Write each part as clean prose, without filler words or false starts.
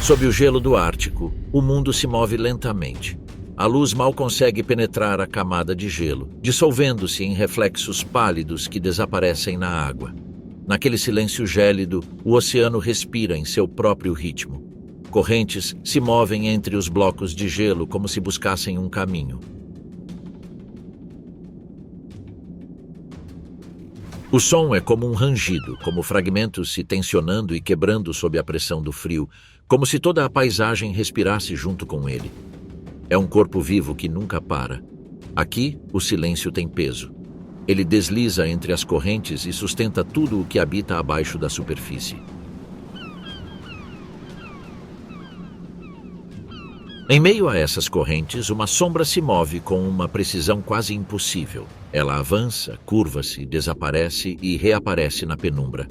Sob o gelo do Ártico, o mundo se move lentamente. A luz mal consegue penetrar a camada de gelo, dissolvendo-se em reflexos pálidos que desaparecem na água. Naquele silêncio gélido, o oceano respira em seu próprio ritmo. Correntes se movem entre os blocos de gelo como se buscassem um caminho. O som é como um rangido, como fragmentos se tensionando e quebrando sob a pressão do frio, como se toda a paisagem respirasse junto com ele. É um corpo vivo que nunca para. Aqui, o silêncio tem peso. Ele desliza entre as correntes e sustenta tudo o que habita abaixo da superfície. Em meio a essas correntes, uma sombra se move com uma precisão quase impossível. Ela avança, curva-se, desaparece e reaparece na penumbra.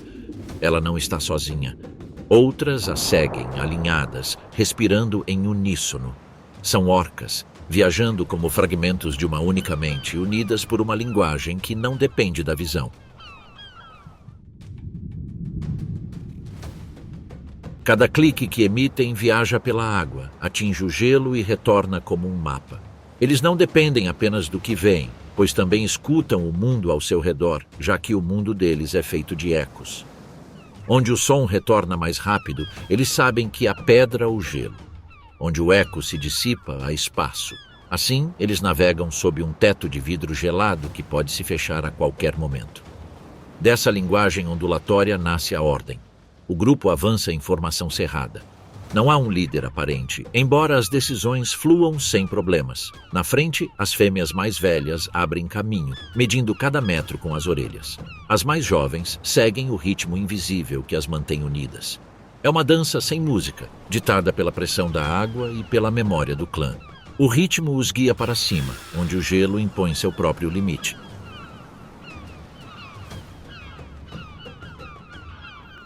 Ela não está sozinha. Outras a seguem, alinhadas, respirando em uníssono. São orcas, viajando como fragmentos de uma única mente, unidas por uma linguagem que não depende da visão. Cada clique que emitem viaja pela água, atinge o gelo e retorna como um mapa. Eles não dependem apenas do que veem, pois também escutam o mundo ao seu redor, já que o mundo deles é feito de ecos. Onde o som retorna mais rápido, eles sabem que há pedra ou gelo. Onde o eco se dissipa, há espaço. Assim, eles navegam sob um teto de vidro gelado que pode se fechar a qualquer momento. Dessa linguagem ondulatória nasce a ordem. O grupo avança em formação cerrada. Não há um líder aparente, embora as decisões fluam sem problemas. Na frente, as fêmeas mais velhas abrem caminho, medindo cada metro com as orelhas. As mais jovens seguem o ritmo invisível que as mantém unidas. É uma dança sem música, ditada pela pressão da água e pela memória do clã. O ritmo os guia para cima, onde o gelo impõe seu próprio limite.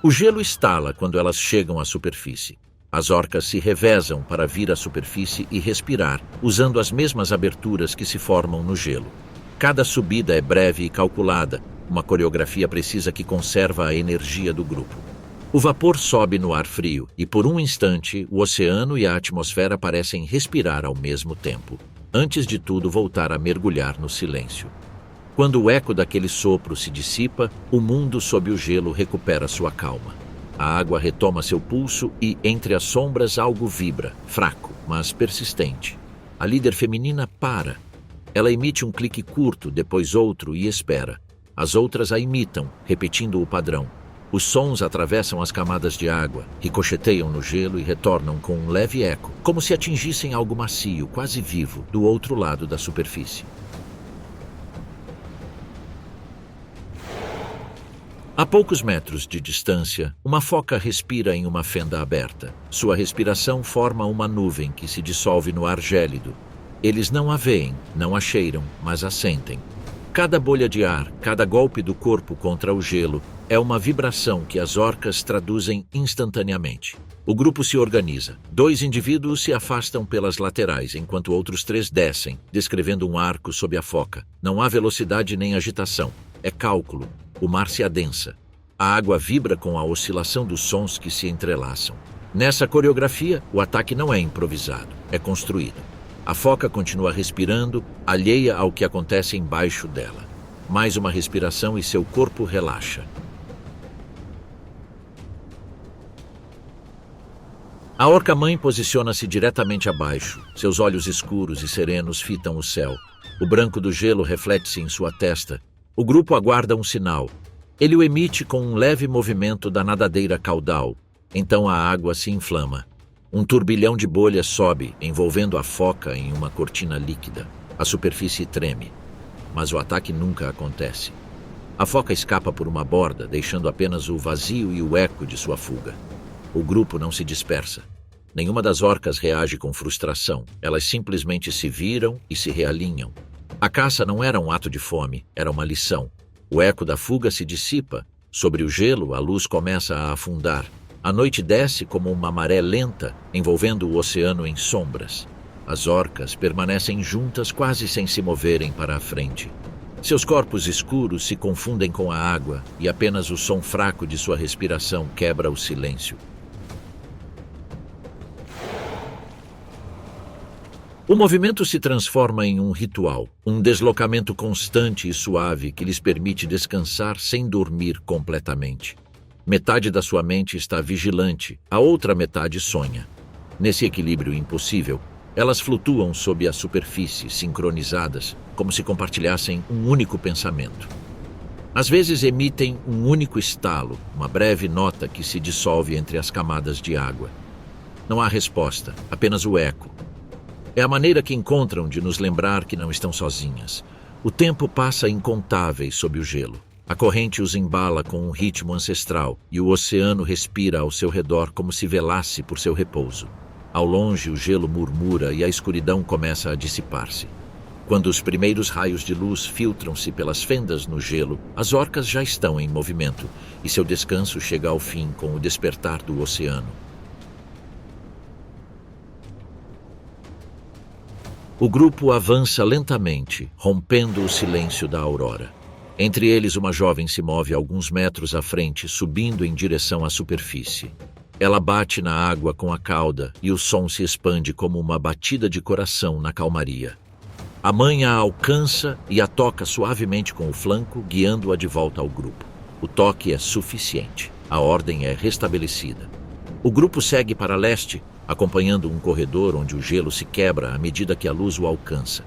O gelo estala quando elas chegam à superfície. As orcas se revezam para vir à superfície e respirar, usando as mesmas aberturas que se formam no gelo. Cada subida é breve e calculada, uma coreografia precisa que conserva a energia do grupo. O vapor sobe no ar frio e, por um instante, o oceano e a atmosfera parecem respirar ao mesmo tempo, antes de tudo voltar a mergulhar no silêncio. Quando o eco daquele sopro se dissipa, o mundo sob o gelo recupera sua calma. A água retoma seu pulso e, entre as sombras, algo vibra, fraco, mas persistente. A líder feminina para. Ela emite um clique curto, depois outro e espera. As outras a imitam, repetindo o padrão. Os sons atravessam as camadas de água, ricocheteiam no gelo e retornam com um leve eco, como se atingissem algo macio, quase vivo, do outro lado da superfície. A poucos metros de distância, uma foca respira em uma fenda aberta. Sua respiração forma uma nuvem que se dissolve no ar gélido. Eles não a veem, não a cheiram, mas a sentem. Cada bolha de ar, cada golpe do corpo contra o gelo, é uma vibração que as orcas traduzem instantaneamente. O grupo se organiza. 2 indivíduos se afastam pelas laterais, enquanto outros 3 descem, descrevendo um arco sob a foca. Não há velocidade nem agitação. É cálculo. O mar se adensa. A água vibra com a oscilação dos sons que se entrelaçam. Nessa coreografia, o ataque não é improvisado, é construído. A foca continua respirando, alheia ao que acontece embaixo dela. Mais uma respiração e seu corpo relaxa. A orca-mãe posiciona-se diretamente abaixo. Seus olhos escuros e serenos fitam o céu. O branco do gelo reflete-se em sua testa. O grupo aguarda um sinal. Ele o emite com um leve movimento da nadadeira caudal. Então a água se inflama. Um turbilhão de bolhas sobe, envolvendo a foca em uma cortina líquida. A superfície treme. Mas o ataque nunca acontece. A foca escapa por uma borda, deixando apenas o vazio e o eco de sua fuga. O grupo não se dispersa. Nenhuma das orcas reage com frustração. Elas simplesmente se viram e se realinham. A caça não era um ato de fome, era uma lição. O eco da fuga se dissipa. Sobre o gelo, a luz começa a afundar. A noite desce como uma maré lenta, envolvendo o oceano em sombras. As orcas permanecem juntas quase sem se moverem para a frente. Seus corpos escuros se confundem com a água e apenas o som fraco de sua respiração quebra o silêncio. O movimento se transforma em um ritual, um deslocamento constante e suave que lhes permite descansar sem dormir completamente. Metade da sua mente está vigilante, a outra metade sonha. Nesse equilíbrio impossível, elas flutuam sob a superfície, sincronizadas, como se compartilhassem um único pensamento. Às vezes emitem um único estalo, uma breve nota que se dissolve entre as camadas de água. Não há resposta, apenas o eco. É a maneira que encontram de nos lembrar que não estão sozinhas. O tempo passa incontáveis sob o gelo. A corrente os embala com um ritmo ancestral e o oceano respira ao seu redor como se velasse por seu repouso. Ao longe, o gelo murmura e a escuridão começa a dissipar-se. Quando os primeiros raios de luz filtram-se pelas fendas no gelo, as orcas já estão em movimento e seu descanso chega ao fim com o despertar do oceano. O grupo avança lentamente, rompendo o silêncio da aurora. Entre eles, uma jovem se move alguns metros à frente, subindo em direção à superfície. Ela bate na água com a cauda e o som se expande como uma batida de coração na calmaria. A mãe a alcança e a toca suavemente com o flanco, guiando-a de volta ao grupo. O toque é suficiente. A ordem é restabelecida. O grupo segue para leste, acompanhando um corredor onde o gelo se quebra à medida que a luz o alcança.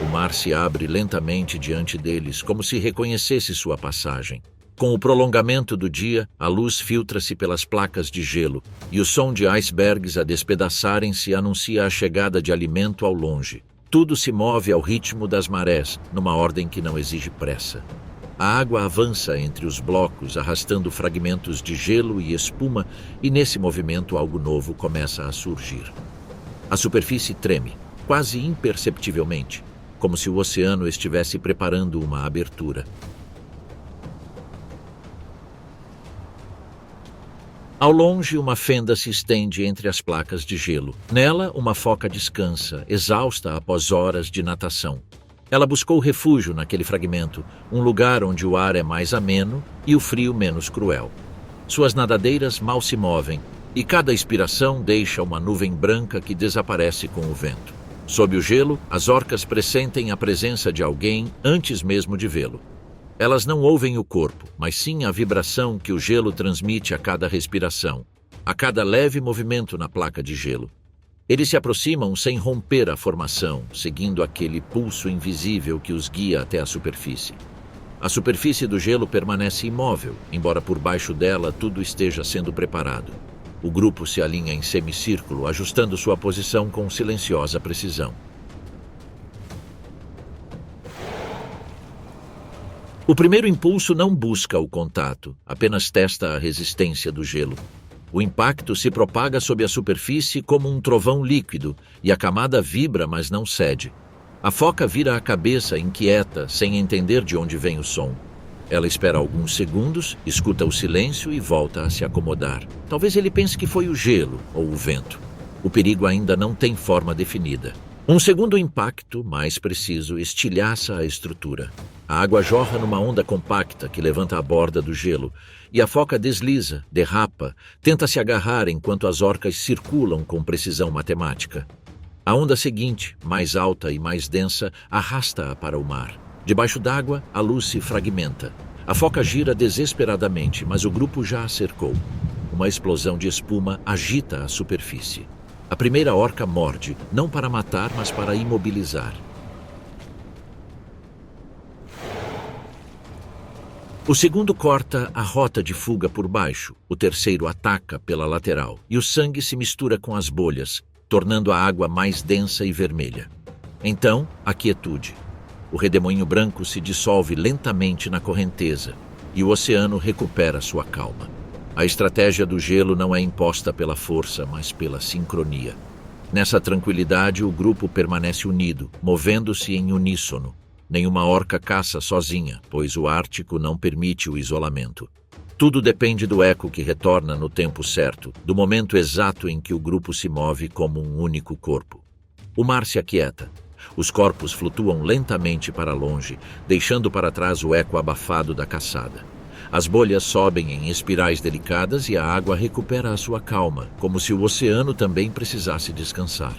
O mar se abre lentamente diante deles, como se reconhecesse sua passagem. Com o prolongamento do dia, a luz filtra-se pelas placas de gelo e o som de icebergs a despedaçarem-se anuncia a chegada de alimento ao longe. Tudo se move ao ritmo das marés, numa ordem que não exige pressa. A água avança entre os blocos, arrastando fragmentos de gelo e espuma, e nesse movimento algo novo começa a surgir. A superfície treme, quase imperceptivelmente, como se o oceano estivesse preparando uma abertura. Ao longe, uma fenda se estende entre as placas de gelo. Nela, uma foca descansa, exausta após horas de natação. Ela buscou refúgio naquele fragmento, um lugar onde o ar é mais ameno e o frio menos cruel. Suas nadadeiras mal se movem, e cada expiração deixa uma nuvem branca que desaparece com o vento. Sob o gelo, as orcas pressentem a presença de alguém antes mesmo de vê-lo. Elas não ouvem o corpo, mas sim a vibração que o gelo transmite a cada respiração, a cada leve movimento na placa de gelo. Eles se aproximam sem romper a formação, seguindo aquele pulso invisível que os guia até a superfície. A superfície do gelo permanece imóvel, embora por baixo dela tudo esteja sendo preparado. O grupo se alinha em semicírculo, ajustando sua posição com silenciosa precisão. O primeiro impulso não busca o contato, apenas testa a resistência do gelo. O impacto se propaga sob a superfície como um trovão líquido e a camada vibra, mas não cede. A foca vira a cabeça inquieta, sem entender de onde vem o som. Ela espera alguns segundos, escuta o silêncio e volta a se acomodar. Talvez ele pense que foi o gelo ou o vento. O perigo ainda não tem forma definida. Um segundo impacto, mais preciso, estilhaça a estrutura. A água jorra numa onda compacta que levanta a borda do gelo, e a foca desliza, derrapa, tenta se agarrar enquanto as orcas circulam com precisão matemática. A onda seguinte, mais alta e mais densa, arrasta-a para o mar. Debaixo d'água, a luz se fragmenta. A foca gira desesperadamente, mas o grupo já a cercou. Uma explosão de espuma agita a superfície. A primeira orca morde, não para matar, mas para imobilizar. O segundo corta a rota de fuga por baixo, o terceiro ataca pela lateral, e o sangue se mistura com as bolhas, tornando a água mais densa e vermelha. Então, a quietude. O redemoinho branco se dissolve lentamente na correnteza, e o oceano recupera sua calma. A estratégia do gelo não é imposta pela força, mas pela sincronia. Nessa tranquilidade, o grupo permanece unido, movendo-se em uníssono. Nenhuma orca caça sozinha, pois o Ártico não permite o isolamento. Tudo depende do eco que retorna no tempo certo, do momento exato em que o grupo se move como um único corpo. O mar se aquieta. Os corpos flutuam lentamente para longe, deixando para trás o eco abafado da caçada. As bolhas sobem em espirais delicadas e a água recupera a sua calma, como se o oceano também precisasse descansar.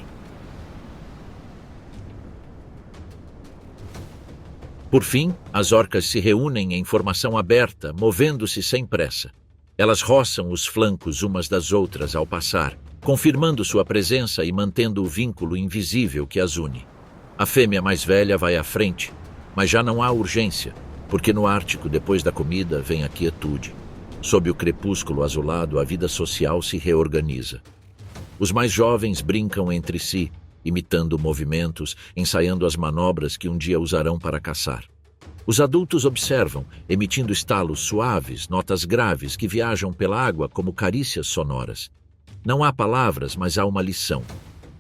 Por fim, as orcas se reúnem em formação aberta, movendo-se sem pressa. Elas roçam os flancos umas das outras ao passar, confirmando sua presença e mantendo o vínculo invisível que as une. A fêmea mais velha vai à frente, mas já não há urgência, porque no Ártico, depois da comida, vem a quietude. Sob o crepúsculo azulado, a vida social se reorganiza. Os mais jovens brincam entre si, imitando movimentos, ensaiando as manobras que um dia usarão para caçar. Os adultos observam, emitindo estalos suaves, notas graves que viajam pela água como carícias sonoras. Não há palavras, mas há uma lição.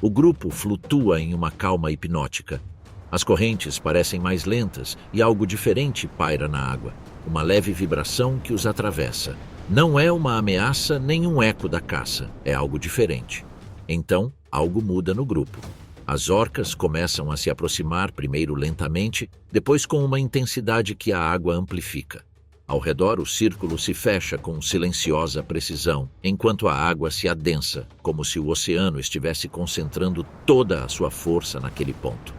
O grupo flutua em uma calma hipnótica. As correntes parecem mais lentas e algo diferente paira na água, uma leve vibração que os atravessa. Não é uma ameaça nem um eco da caça, é algo diferente. Então, algo muda no grupo. As orcas começam a se aproximar primeiro lentamente, depois com uma intensidade que a água amplifica. Ao redor, o círculo se fecha com silenciosa precisão, enquanto a água se adensa, como se o oceano estivesse concentrando toda a sua força naquele ponto.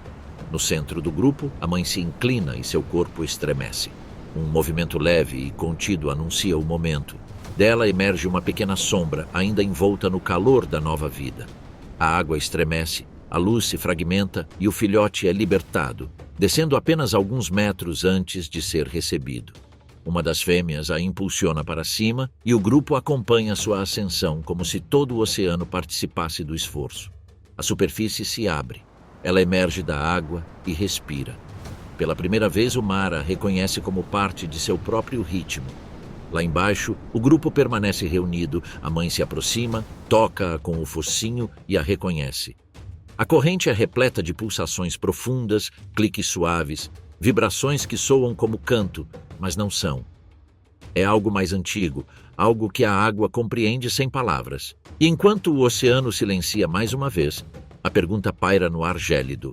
No centro do grupo, a mãe se inclina e seu corpo estremece. Um movimento leve e contido anuncia o momento. Dela emerge uma pequena sombra, ainda envolta no calor da nova vida. A água estremece, a luz se fragmenta e o filhote é libertado, descendo apenas alguns metros antes de ser recebido. Uma das fêmeas a impulsiona para cima e o grupo acompanha sua ascensão como se todo o oceano participasse do esforço. A superfície se abre. Ela emerge da água e respira. Pela primeira vez, o mar a reconhece como parte de seu próprio ritmo. Lá embaixo, o grupo permanece reunido, a mãe se aproxima, toca-a com o focinho e a reconhece. A corrente é repleta de pulsações profundas, cliques suaves, vibrações que soam como canto, mas não são. É algo mais antigo, algo que a água compreende sem palavras. E enquanto o oceano silencia mais uma vez, a pergunta paira no ar gélido.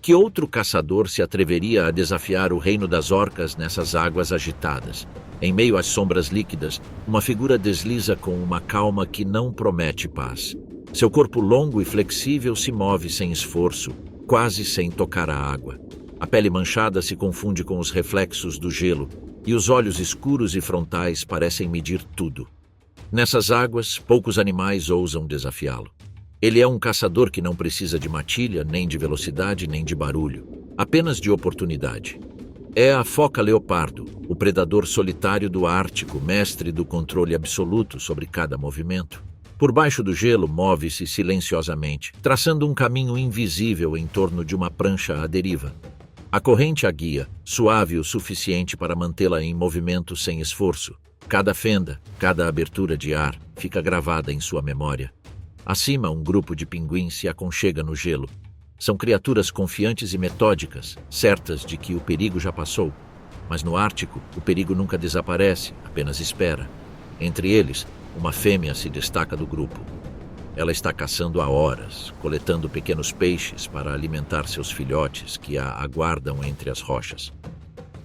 Que outro caçador se atreveria a desafiar o reino das orcas nessas águas agitadas? Em meio às sombras líquidas, uma figura desliza com uma calma que não promete paz. Seu corpo longo e flexível se move sem esforço, quase sem tocar a água. A pele manchada se confunde com os reflexos do gelo, e os olhos escuros e frontais parecem medir tudo. Nessas águas, poucos animais ousam desafiá-lo. Ele é um caçador que não precisa de matilha, nem de velocidade, nem de barulho, apenas de oportunidade. É a foca leopardo, o predador solitário do Ártico, mestre do controle absoluto sobre cada movimento. Por baixo do gelo, move-se silenciosamente, traçando um caminho invisível em torno de uma prancha à deriva. A corrente a guia, suave o suficiente para mantê-la em movimento sem esforço. Cada fenda, cada abertura de ar, fica gravada em sua memória. Acima, um grupo de pinguins se aconchega no gelo. São criaturas confiantes e metódicas, certas de que o perigo já passou. Mas no Ártico, o perigo nunca desaparece, apenas espera. Entre eles, uma fêmea se destaca do grupo. Ela está caçando há horas, coletando pequenos peixes para alimentar seus filhotes que a aguardam entre as rochas.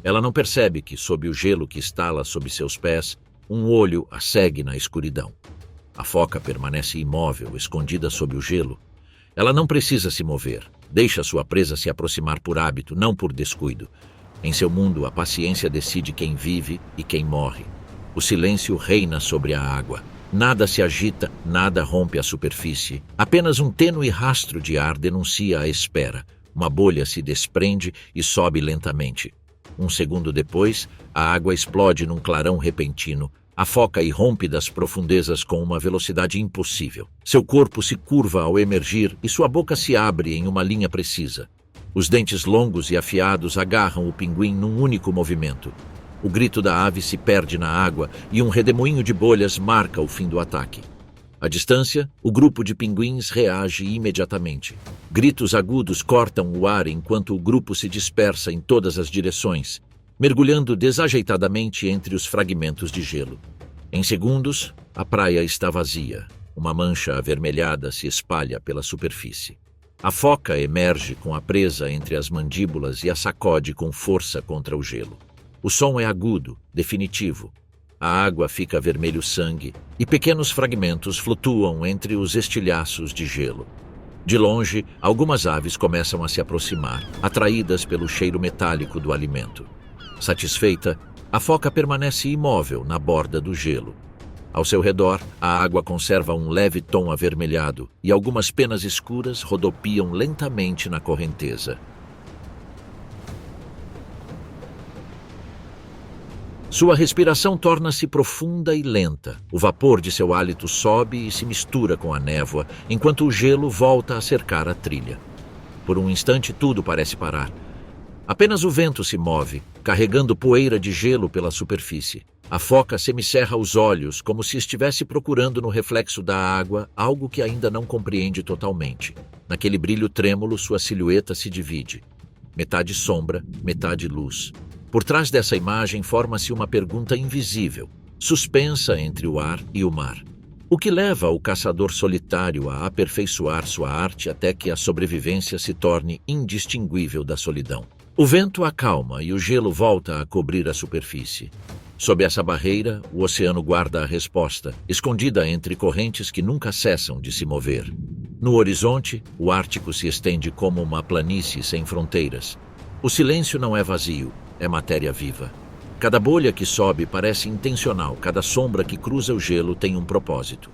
Ela não percebe que, sob o gelo que estala sob seus pés, um olho a segue na escuridão. A foca permanece imóvel, escondida sob o gelo. Ela não precisa se mover. Deixa sua presa se aproximar por hábito, não por descuido. Em seu mundo, a paciência decide quem vive e quem morre. O silêncio reina sobre a água. Nada se agita, nada rompe a superfície. Apenas um tênue rastro de ar denuncia a espera. Uma bolha se desprende e sobe lentamente. Um segundo depois, a água explode num clarão repentino. A foca irrompe das profundezas com uma velocidade impossível. Seu corpo se curva ao emergir e sua boca se abre em uma linha precisa. Os dentes longos e afiados agarram o pinguim num único movimento. O grito da ave se perde na água e um redemoinho de bolhas marca o fim do ataque. À distância, o grupo de pinguins reage imediatamente. Gritos agudos cortam o ar enquanto o grupo se dispersa em todas as direções, mergulhando desajeitadamente entre os fragmentos de gelo. Em segundos, a praia está vazia. Uma mancha avermelhada se espalha pela superfície. A foca emerge com a presa entre as mandíbulas e a sacode com força contra o gelo. O som é agudo, definitivo. A água fica vermelho sangue e pequenos fragmentos flutuam entre os estilhaços de gelo. De longe, algumas aves começam a se aproximar, atraídas pelo cheiro metálico do alimento. Satisfeita, a foca permanece imóvel na borda do gelo. Ao seu redor, a água conserva um leve tom avermelhado e algumas penas escuras rodopiam lentamente na correnteza. Sua respiração torna-se profunda e lenta. O vapor de seu hálito sobe e se mistura com a névoa, enquanto o gelo volta a cercar a trilha. Por um instante tudo parece parar. Apenas o vento se move, carregando poeira de gelo pela superfície. A foca semicerra os olhos, como se estivesse procurando no reflexo da água algo que ainda não compreende totalmente. Naquele brilho trêmulo, sua silhueta se divide. Metade sombra, metade luz. Por trás dessa imagem forma-se uma pergunta invisível, suspensa entre o ar e o mar. O que leva o caçador solitário a aperfeiçoar sua arte até que a sobrevivência se torne indistinguível da solidão? O vento acalma e o gelo volta a cobrir a superfície. Sob essa barreira, o oceano guarda a resposta, escondida entre correntes que nunca cessam de se mover. No horizonte, o Ártico se estende como uma planície sem fronteiras. O silêncio não é vazio, é matéria viva. Cada bolha que sobe parece intencional, cada sombra que cruza o gelo tem um propósito.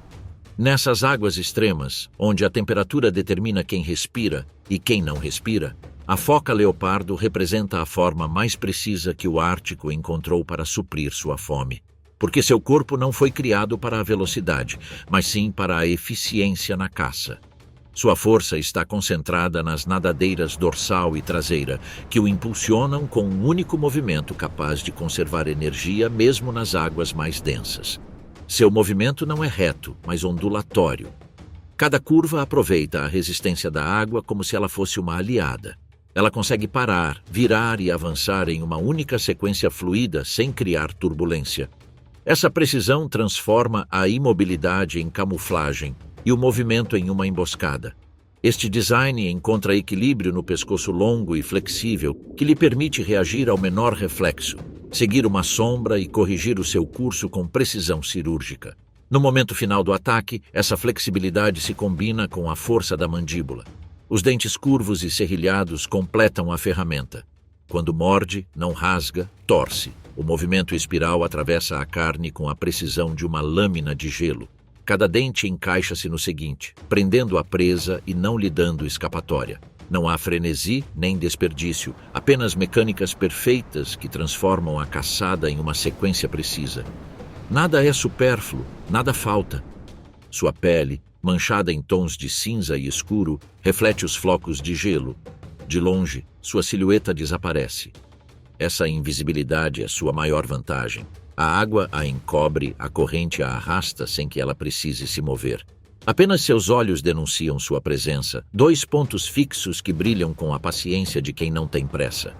Nessas águas extremas, onde a temperatura determina quem respira e quem não respira, a foca leopardo representa a forma mais precisa que o Ártico encontrou para suprir sua fome. Porque seu corpo não foi criado para a velocidade, mas sim para a eficiência na caça. Sua força está concentrada nas nadadeiras dorsal e traseira, que o impulsionam com um único movimento capaz de conservar energia mesmo nas águas mais densas. Seu movimento não é reto, mas ondulatório. Cada curva aproveita a resistência da água como se ela fosse uma aliada. Ela consegue parar, virar e avançar em uma única sequência fluida sem criar turbulência. Essa precisão transforma a imobilidade em camuflagem e o movimento em uma emboscada. Este design encontra equilíbrio no pescoço longo e flexível que lhe permite reagir ao menor reflexo, seguir uma sombra e corrigir o seu curso com precisão cirúrgica. No momento final do ataque, essa flexibilidade se combina com a força da mandíbula. Os dentes curvos e serrilhados completam a ferramenta. Quando morde, não rasga, torce. O movimento espiral atravessa a carne com a precisão de uma lâmina de gelo. Cada dente encaixa-se no seguinte, prendendo a presa e não lhe dando escapatória. Não há frenesi nem desperdício, apenas mecânicas perfeitas que transformam a caçada em uma sequência precisa. Nada é supérfluo, nada falta. Sua pele, manchada em tons de cinza e escuro, reflete os flocos de gelo. De longe, sua silhueta desaparece. Essa invisibilidade é sua maior vantagem. A água a encobre, a corrente a arrasta sem que ela precise se mover. Apenas seus olhos denunciam sua presença, dois pontos fixos que brilham com a paciência de quem não tem pressa.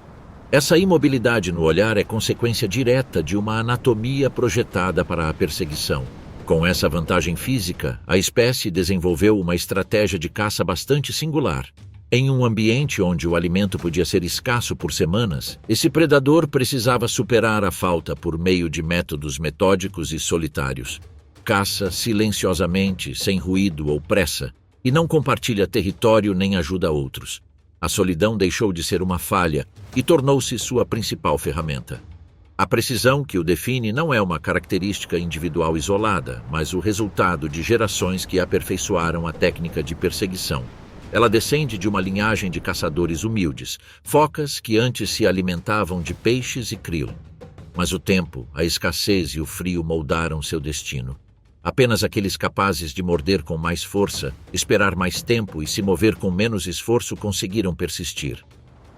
Essa imobilidade no olhar é consequência direta de uma anatomia projetada para a perseguição. Com essa vantagem física, a espécie desenvolveu uma estratégia de caça bastante singular. Em um ambiente onde o alimento podia ser escasso por semanas, esse predador precisava superar a falta por meio de métodos metódicos e solitários. Caça silenciosamente, sem ruído ou pressa, e não compartilha território nem ajuda outros. A solidão deixou de ser uma falha e tornou-se sua principal ferramenta. A precisão que o define não é uma característica individual isolada, mas o resultado de gerações que aperfeiçoaram a técnica de perseguição. Ela descende de uma linhagem de caçadores humildes, focas que antes se alimentavam de peixes e krill. Mas o tempo, a escassez e o frio moldaram seu destino. Apenas aqueles capazes de morder com mais força, esperar mais tempo e se mover com menos esforço conseguiram persistir.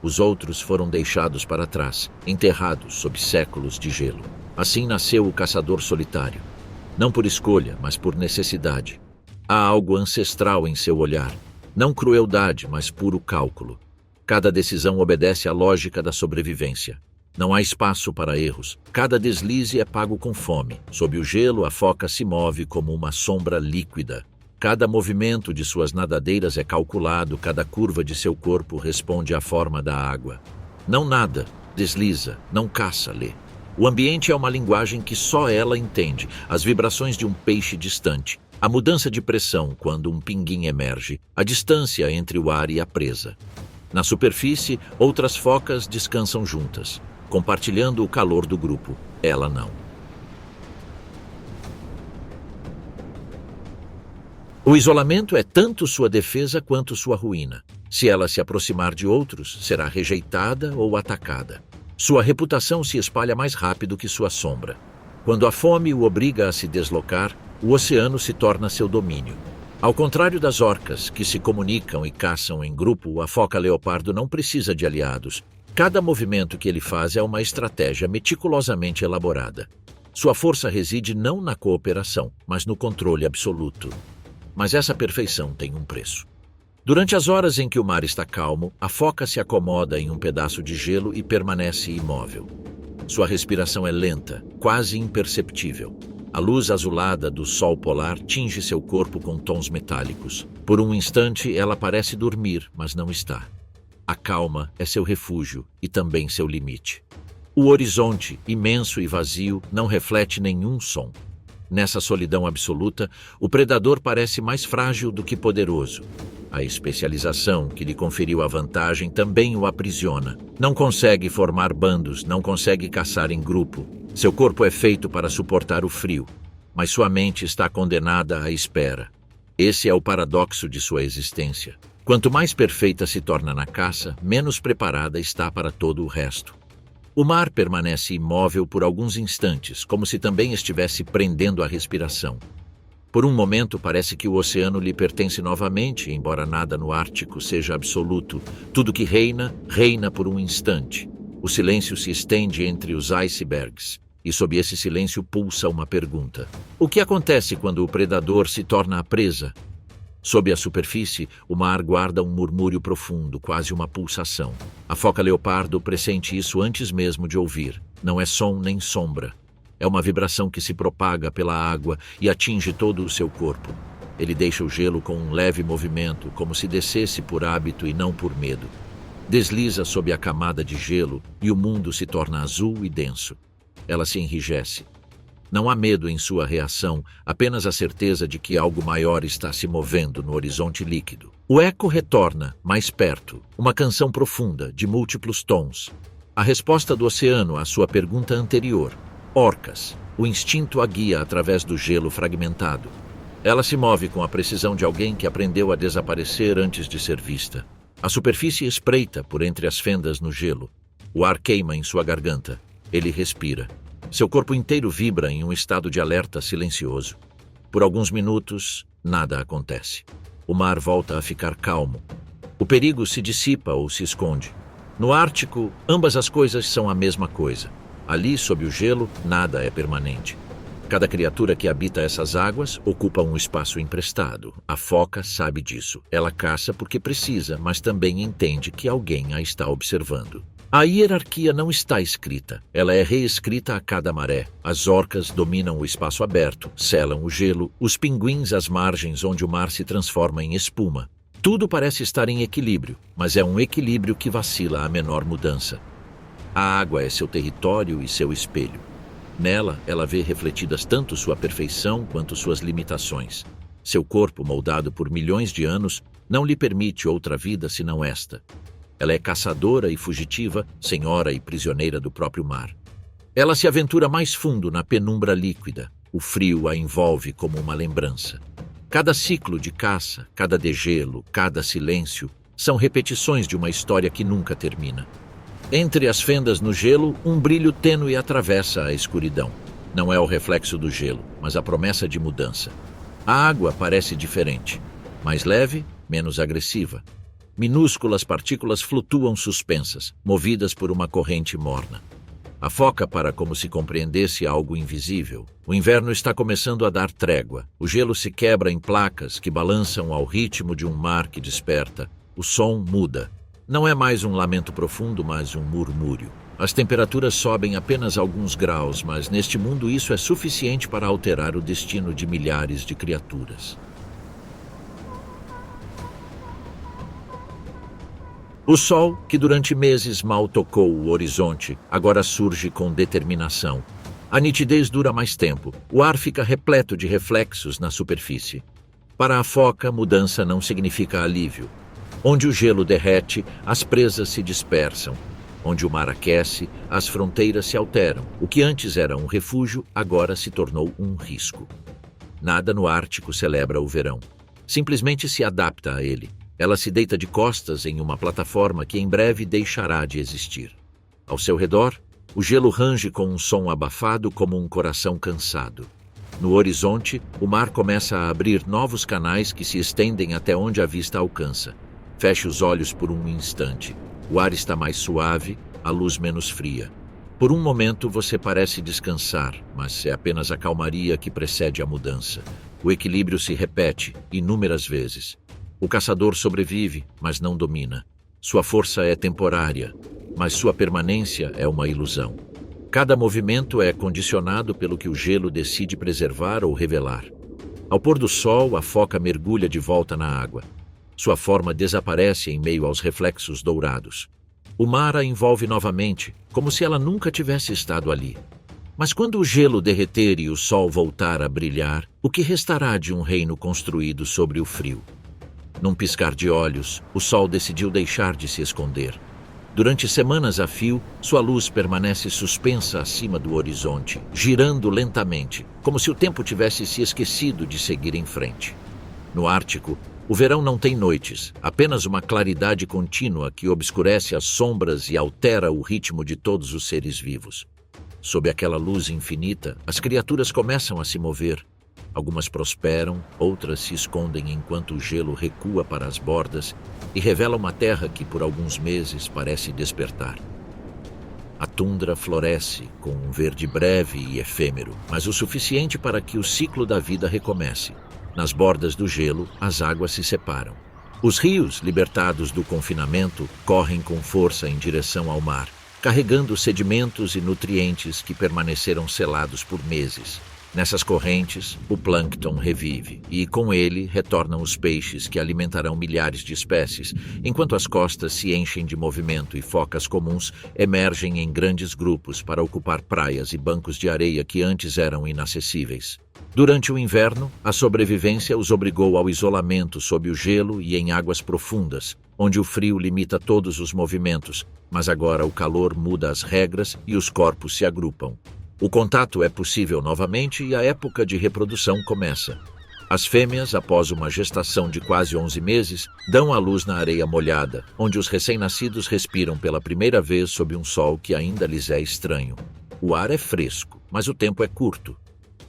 Os outros foram deixados para trás, enterrados sob séculos de gelo. Assim nasceu o caçador solitário. Não por escolha, mas por necessidade. Há algo ancestral em seu olhar. Não crueldade, mas puro cálculo. Cada decisão obedece à lógica da sobrevivência. Não há espaço para erros. Cada deslize é pago com fome. Sob o gelo, a foca se move como uma sombra líquida. Cada movimento de suas nadadeiras é calculado, cada curva de seu corpo responde à forma da água. Não nada, desliza, não caça, lê. O ambiente é uma linguagem que só ela entende, as vibrações de um peixe distante. A mudança de pressão quando um pinguim emerge, a distância entre o ar e a presa. Na superfície, outras focas descansam juntas, compartilhando o calor do grupo. Ela não. O isolamento é tanto sua defesa quanto sua ruína. Se ela se aproximar de outros, será rejeitada ou atacada. Sua reputação se espalha mais rápido que sua sombra. Quando a fome o obriga a se deslocar, o oceano se torna seu domínio. Ao contrário das orcas, que se comunicam e caçam em grupo, a foca-leopardo não precisa de aliados. Cada movimento que ele faz é uma estratégia meticulosamente elaborada. Sua força reside não na cooperação, mas no controle absoluto. Mas essa perfeição tem um preço. Durante as horas em que o mar está calmo, a foca se acomoda em um pedaço de gelo e permanece imóvel. Sua respiração é lenta, quase imperceptível. A luz azulada do sol polar tinge seu corpo com tons metálicos. Por um instante, ela parece dormir, mas não está. A calma é seu refúgio e também seu limite. O horizonte, imenso e vazio, não reflete nenhum som. Nessa solidão absoluta, o predador parece mais frágil do que poderoso. A especialização que lhe conferiu a vantagem também o aprisiona. Não consegue formar bandos, não consegue caçar em grupo. Seu corpo é feito para suportar o frio, mas sua mente está condenada à espera. Esse é o paradoxo de sua existência. Quanto mais perfeita se torna na caça, menos preparada está para todo o resto. O mar permanece imóvel por alguns instantes, como se também estivesse prendendo a respiração. Por um momento parece que o oceano lhe pertence novamente, embora nada no Ártico seja absoluto. Tudo que reina, reina por um instante. O silêncio se estende entre os icebergs, e sob esse silêncio pulsa uma pergunta. O que acontece quando o predador se torna a presa? Sob a superfície, o mar guarda um murmúrio profundo, quase uma pulsação. A foca-leopardo pressente isso antes mesmo de ouvir. Não é som nem sombra. É uma vibração que se propaga pela água e atinge todo o seu corpo. Ele deixa o gelo com um leve movimento, como se descesse por hábito e não por medo. Desliza sob a camada de gelo e o mundo se torna azul e denso. Ela se enrijece. Não há medo em sua reação, apenas a certeza de que algo maior está se movendo no horizonte líquido. O eco retorna, mais perto, uma canção profunda, de múltiplos tons. A resposta do oceano à sua pergunta anterior. Orcas. O instinto a guia através do gelo fragmentado. Ela se move com a precisão de alguém que aprendeu a desaparecer antes de ser vista. A superfície espreita por entre as fendas no gelo. O ar queima em sua garganta. Ele respira. Seu corpo inteiro vibra em um estado de alerta silencioso. Por alguns minutos, nada acontece. O mar volta a ficar calmo. O perigo se dissipa ou se esconde. No Ártico, ambas as coisas são a mesma coisa. Ali, sob o gelo, nada é permanente. Cada criatura que habita essas águas ocupa um espaço emprestado. A foca sabe disso. Ela caça porque precisa, mas também entende que alguém a está observando. A hierarquia não está escrita. Ela é reescrita a cada maré. As orcas dominam o espaço aberto, selam o gelo, os pinguins às margens onde o mar se transforma em espuma. Tudo parece estar em equilíbrio, mas é um equilíbrio que vacila à menor mudança. A água é seu território e seu espelho. Nela, ela vê refletidas tanto sua perfeição quanto suas limitações. Seu corpo, moldado por milhões de anos, não lhe permite outra vida senão esta. Ela é caçadora e fugitiva, senhora e prisioneira do próprio mar. Ela se aventura mais fundo na penumbra líquida. O frio a envolve como uma lembrança. Cada ciclo de caça, cada degelo, cada silêncio, são repetições de uma história que nunca termina. Entre as fendas no gelo, um brilho tênue atravessa a escuridão. Não é o reflexo do gelo, mas a promessa de mudança. A água parece diferente. Mais leve, menos agressiva. Minúsculas partículas flutuam suspensas, movidas por uma corrente morna. A foca para como se compreendesse algo invisível. O inverno está começando a dar trégua. O gelo se quebra em placas que balançam ao ritmo de um mar que desperta. O som muda. Não é mais um lamento profundo, mas um murmúrio. As temperaturas sobem apenas alguns graus, mas neste mundo isso é suficiente para alterar o destino de milhares de criaturas. O sol, que durante meses mal tocou o horizonte, agora surge com determinação. A nitidez dura mais tempo, o ar fica repleto de reflexos na superfície. Para a foca, mudança não significa alívio. Onde o gelo derrete, as presas se dispersam. Onde o mar aquece, as fronteiras se alteram. O que antes era um refúgio, agora se tornou um risco. Nada no Ártico celebra o verão. Simplesmente se adapta a ele. Ela se deita de costas em uma plataforma que em breve deixará de existir. Ao seu redor, o gelo range com um som abafado como um coração cansado. No horizonte, o mar começa a abrir novos canais que se estendem até onde a vista alcança. Feche os olhos por um instante. O ar está mais suave, a luz menos fria. Por um momento você parece descansar, mas é apenas a calmaria que precede a mudança. O equilíbrio se repete inúmeras vezes. O caçador sobrevive, mas não domina. Sua força é temporária, mas sua permanência é uma ilusão. Cada movimento é condicionado pelo que o gelo decide preservar ou revelar. Ao pôr do sol, a foca mergulha de volta na água. Sua forma desaparece em meio aos reflexos dourados. O mar a envolve novamente, como se ela nunca tivesse estado ali. Mas quando o gelo derreter e o sol voltar a brilhar, o que restará de um reino construído sobre o frio? Num piscar de olhos, o sol decidiu deixar de se esconder. Durante semanas a fio, sua luz permanece suspensa acima do horizonte, girando lentamente, como se o tempo tivesse se esquecido de seguir em frente. No Ártico, o verão não tem noites, apenas uma claridade contínua que obscurece as sombras e altera o ritmo de todos os seres vivos. Sob aquela luz infinita, as criaturas começam a se mover. Algumas prosperam, outras se escondem enquanto o gelo recua para as bordas e revela uma terra que por alguns meses parece despertar. A tundra floresce com um verde breve e efêmero, mas o suficiente para que o ciclo da vida recomece. Nas bordas do gelo, as águas se separam. Os rios, libertados do confinamento, correm com força em direção ao mar, carregando sedimentos e nutrientes que permaneceram selados por meses. Nessas correntes, o plâncton revive, e com ele retornam os peixes que alimentarão milhares de espécies, enquanto as costas se enchem de movimento e focas comuns emergem em grandes grupos para ocupar praias e bancos de areia que antes eram inacessíveis. Durante o inverno, a sobrevivência os obrigou ao isolamento sob o gelo e em águas profundas, onde o frio limita todos os movimentos, mas agora o calor muda as regras e os corpos se agrupam. O contato é possível novamente e a época de reprodução começa. As fêmeas, após uma gestação de quase 11 meses, dão à luz na areia molhada, onde os recém-nascidos respiram pela primeira vez sob um sol que ainda lhes é estranho. O ar é fresco, mas o tempo é curto.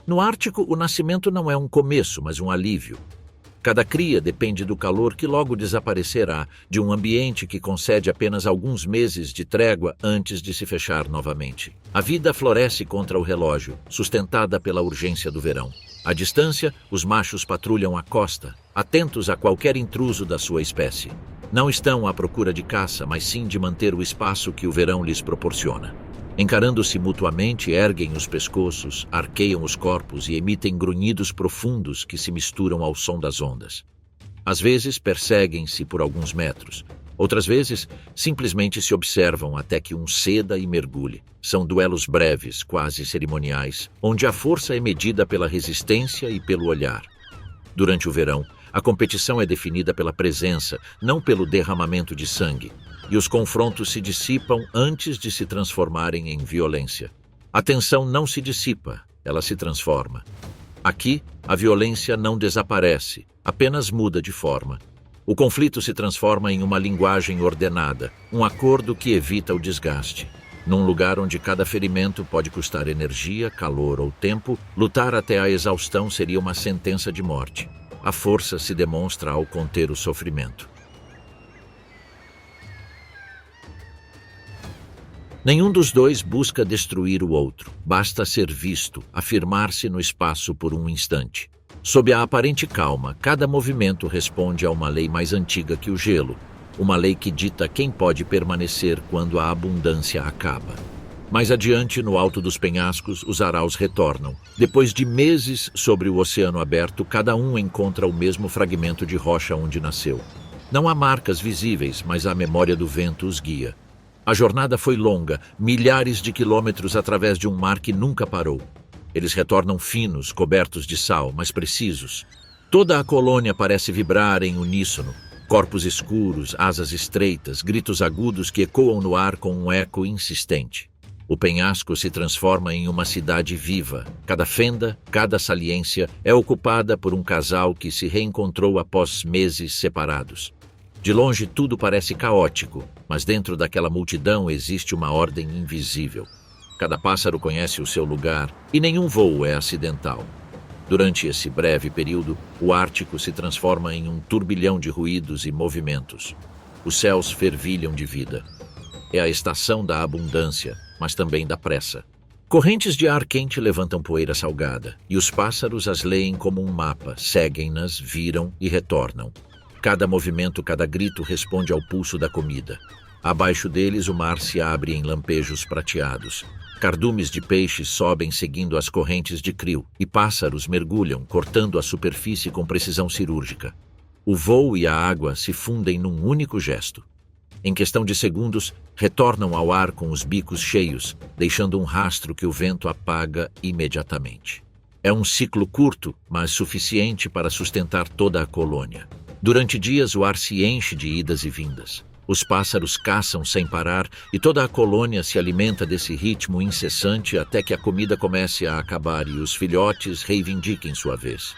No Ártico, o nascimento não é um começo, mas um alívio. Cada cria depende do calor que logo desaparecerá, de um ambiente que concede apenas alguns meses de trégua antes de se fechar novamente. A vida floresce contra o relógio, sustentada pela urgência do verão. À distância, os machos patrulham a costa, atentos a qualquer intruso da sua espécie. Não estão à procura de caça, mas sim de manter o espaço que o verão lhes proporciona. Encarando-se mutuamente, erguem os pescoços, arqueiam os corpos e emitem grunhidos profundos que se misturam ao som das ondas. Às vezes, perseguem-se por alguns metros. Outras vezes, simplesmente se observam até que um ceda e mergulhe. São duelos breves, quase cerimoniais, onde a força é medida pela resistência e pelo olhar. Durante o verão, a competição é definida pela presença, não pelo derramamento de sangue. E os confrontos se dissipam antes de se transformarem em violência. A tensão não se dissipa, ela se transforma. Aqui, a violência não desaparece, apenas muda de forma. O conflito se transforma em uma linguagem ordenada, um acordo que evita o desgaste. Num lugar onde cada ferimento pode custar energia, calor ou tempo, lutar até a exaustão seria uma sentença de morte. A força se demonstra ao conter o sofrimento. Nenhum dos dois busca destruir o outro. Basta ser visto, afirmar-se no espaço por um instante. Sob a aparente calma, cada movimento responde a uma lei mais antiga que o gelo, uma lei que dita quem pode permanecer quando a abundância acaba. Mais adiante, no alto dos penhascos, os araus retornam. Depois de meses sobre o oceano aberto, cada um encontra o mesmo fragmento de rocha onde nasceu. Não há marcas visíveis, mas a memória do vento os guia. A jornada foi longa, milhares de quilômetros através de um mar que nunca parou. Eles retornam finos, cobertos de sal, mas precisos. Toda a colônia parece vibrar em uníssono. Corpos escuros, asas estreitas, gritos agudos que ecoam no ar com um eco insistente. O penhasco se transforma em uma cidade viva. Cada fenda, cada saliência é ocupada por um casal que se reencontrou após meses separados. De longe tudo parece caótico, mas dentro daquela multidão existe uma ordem invisível. Cada pássaro conhece o seu lugar e nenhum voo é acidental. Durante esse breve período, o Ártico se transforma em um turbilhão de ruídos e movimentos. Os céus fervilham de vida. É a estação da abundância, mas também da pressa. Correntes de ar quente levantam poeira salgada, e os pássaros as leem como um mapa, seguem-nas, viram e retornam. Cada movimento, cada grito responde ao pulso da comida. Abaixo deles o mar se abre em lampejos prateados. Cardumes de peixes sobem seguindo as correntes de crio, e pássaros mergulham, cortando a superfície com precisão cirúrgica. O voo e a água se fundem num único gesto. Em questão de segundos, retornam ao ar com os bicos cheios, deixando um rastro que o vento apaga imediatamente. É um ciclo curto, mas suficiente para sustentar toda a colônia. Durante dias, o ar se enche de idas e vindas. Os pássaros caçam sem parar e toda a colônia se alimenta desse ritmo incessante até que a comida comece a acabar e os filhotes reivindiquem sua vez.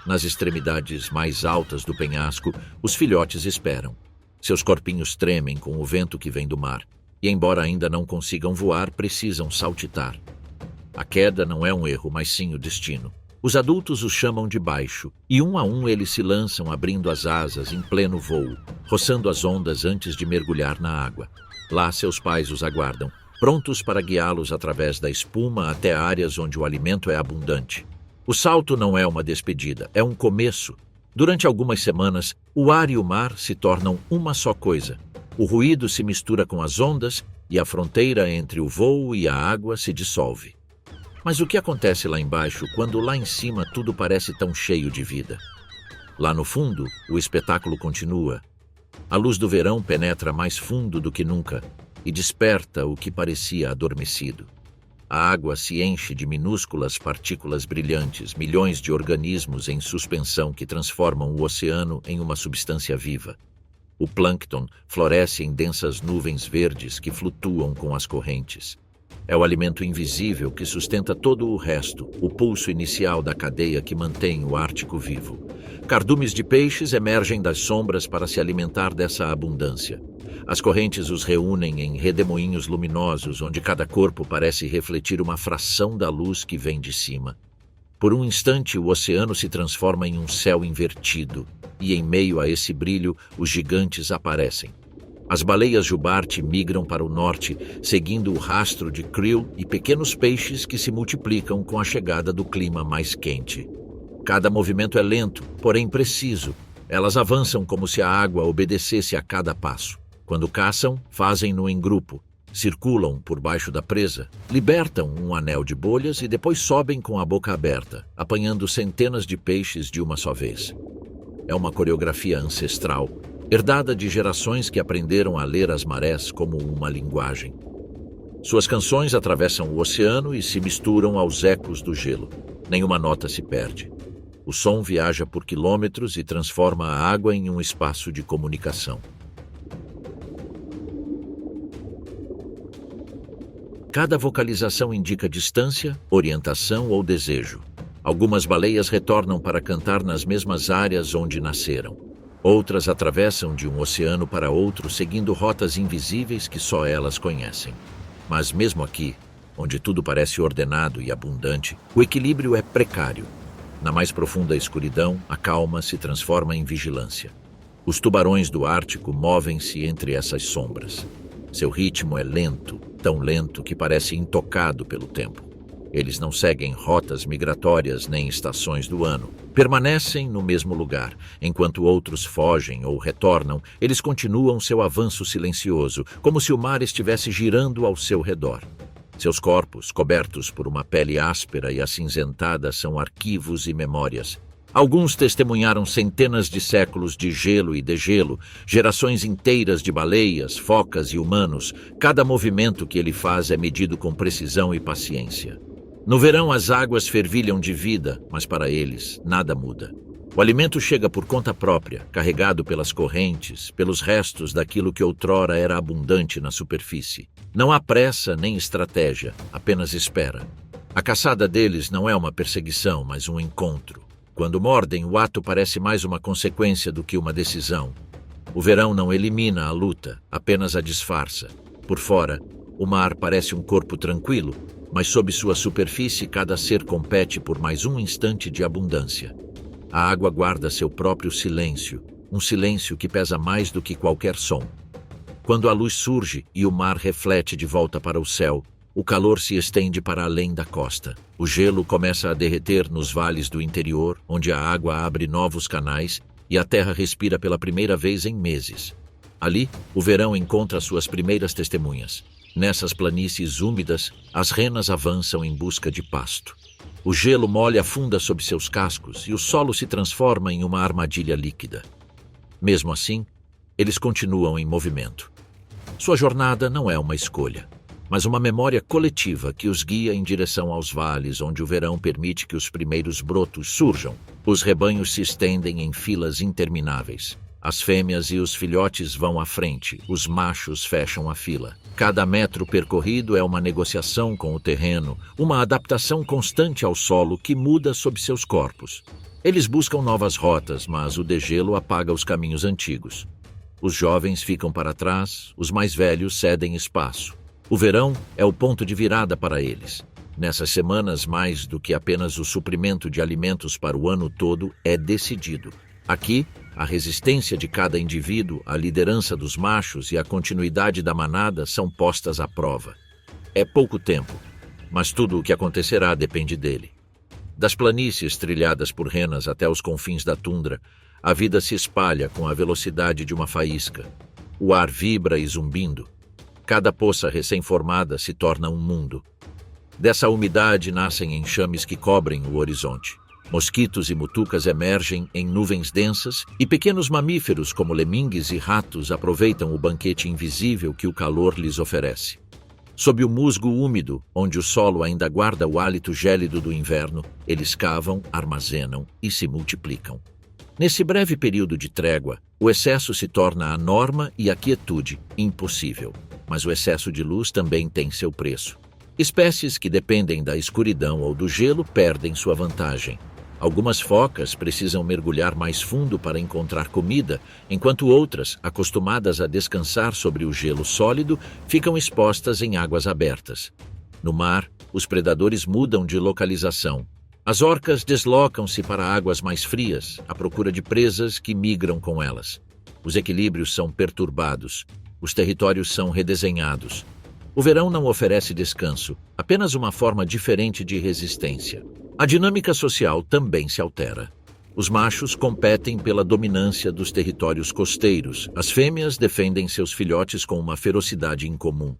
Nas extremidades mais altas do penhasco, os filhotes esperam. Seus corpinhos tremem com o vento que vem do mar, e embora ainda não consigam voar, precisam saltitar. A queda não é um erro, mas sim o destino. Os adultos os chamam de baixo, e um a um eles se lançam abrindo as asas em pleno voo, roçando as ondas antes de mergulhar na água. Lá seus pais os aguardam, prontos para guiá-los através da espuma até áreas onde o alimento é abundante. O salto não é uma despedida, é um começo. Durante algumas semanas, o ar e o mar se tornam uma só coisa. O ruído se mistura com as ondas e a fronteira entre o voo e a água se dissolve. Mas o que acontece lá embaixo quando lá em cima tudo parece tão cheio de vida? Lá no fundo, o espetáculo continua. A luz do verão penetra mais fundo do que nunca e desperta o que parecia adormecido. A água se enche de minúsculas partículas brilhantes, milhões de organismos em suspensão que transformam o oceano em uma substância viva. O plâncton floresce em densas nuvens verdes que flutuam com as correntes. É o alimento invisível que sustenta todo o resto, o pulso inicial da cadeia que mantém o Ártico vivo. Cardumes de peixes emergem das sombras para se alimentar dessa abundância. As correntes os reúnem em redemoinhos luminosos, onde cada corpo parece refletir uma fração da luz que vem de cima. Por um instante, o oceano se transforma em um céu invertido, e em meio a esse brilho, os gigantes aparecem. As baleias jubarte migram para o norte, seguindo o rastro de krill e pequenos peixes que se multiplicam com a chegada do clima mais quente. Cada movimento é lento, porém preciso. Elas avançam como se a água obedecesse a cada passo. Quando caçam, fazem-no em grupo, circulam por baixo da presa, libertam um anel de bolhas e depois sobem com a boca aberta, apanhando centenas de peixes de uma só vez. É uma coreografia ancestral, herdada de gerações que aprenderam a ler as marés como uma linguagem. Suas canções atravessam o oceano e se misturam aos ecos do gelo. Nenhuma nota se perde. O som viaja por quilômetros e transforma a água em um espaço de comunicação. Cada vocalização indica distância, orientação ou desejo. Algumas baleias retornam para cantar nas mesmas áreas onde nasceram. Outras atravessam de um oceano para outro, seguindo rotas invisíveis que só elas conhecem. Mas mesmo aqui, onde tudo parece ordenado e abundante, o equilíbrio é precário. Na mais profunda escuridão, a calma se transforma em vigilância. Os tubarões do Ártico movem-se entre essas sombras. Seu ritmo é lento, tão lento que parece intocado pelo tempo. Eles não seguem rotas migratórias nem estações do ano. Permanecem no mesmo lugar. Enquanto outros fogem ou retornam, eles continuam seu avanço silencioso, como se o mar estivesse girando ao seu redor. Seus corpos, cobertos por uma pele áspera e acinzentada, são arquivos e memórias. Alguns testemunharam centenas de séculos de gelo e degelo, gerações inteiras de baleias, focas e humanos. Cada movimento que ele faz é medido com precisão e paciência. No verão, as águas fervilham de vida, mas para eles, nada muda. O alimento chega por conta própria, carregado pelas correntes, pelos restos daquilo que outrora era abundante na superfície. Não há pressa nem estratégia, apenas espera. A caçada deles não é uma perseguição, mas um encontro. Quando mordem, o ato parece mais uma consequência do que uma decisão. O verão não elimina a luta, apenas a disfarça. Por fora, o mar parece um corpo tranquilo, mas sob sua superfície cada ser compete por mais um instante de abundância. A água guarda seu próprio silêncio, um silêncio que pesa mais do que qualquer som. Quando a luz surge e o mar reflete de volta para o céu, o calor se estende para além da costa. O gelo começa a derreter nos vales do interior, onde a água abre novos canais e a terra respira pela primeira vez em meses. Ali, o verão encontra suas primeiras testemunhas. Nessas planícies úmidas, as renas avançam em busca de pasto. O gelo mole afunda sob seus cascos e o solo se transforma em uma armadilha líquida. Mesmo assim, eles continuam em movimento. Sua jornada não é uma escolha, mas uma memória coletiva que os guia em direção aos vales onde o verão permite que os primeiros brotos surjam. Os rebanhos se estendem em filas intermináveis. As fêmeas e os filhotes vão à frente, os machos fecham a fila. Cada metro percorrido é uma negociação com o terreno, uma adaptação constante ao solo que muda sob seus corpos. Eles buscam novas rotas, mas o degelo apaga os caminhos antigos. Os jovens ficam para trás, os mais velhos cedem espaço. O verão é o ponto de virada para eles. Nessas semanas, mais do que apenas o suprimento de alimentos para o ano todo é decidido. Aqui, a resistência de cada indivíduo, a liderança dos machos e a continuidade da manada são postas à prova. É pouco tempo, mas tudo o que acontecerá depende dele. Das planícies trilhadas por renas até os confins da tundra, a vida se espalha com a velocidade de uma faísca. O ar vibra e zumbindo. Cada poça recém-formada se torna um mundo. Dessa umidade nascem enxames que cobrem o horizonte. Mosquitos e mutucas emergem em nuvens densas e pequenos mamíferos como lemingues e ratos aproveitam o banquete invisível que o calor lhes oferece. Sob o musgo úmido, onde o solo ainda guarda o hálito gélido do inverno, eles cavam, armazenam e se multiplicam. Nesse breve período de trégua, o excesso se torna a norma e a quietude impossível. Mas o excesso de luz também tem seu preço. Espécies que dependem da escuridão ou do gelo perdem sua vantagem. Algumas focas precisam mergulhar mais fundo para encontrar comida, enquanto outras, acostumadas a descansar sobre o gelo sólido, ficam expostas em águas abertas. No mar, os predadores mudam de localização. As orcas deslocam-se para águas mais frias, à procura de presas que migram com elas. Os equilíbrios são perturbados, os territórios são redesenhados. O verão não oferece descanso, apenas uma forma diferente de resistência. A dinâmica social também se altera. Os machos competem pela dominância dos territórios costeiros. As fêmeas defendem seus filhotes com uma ferocidade incomum.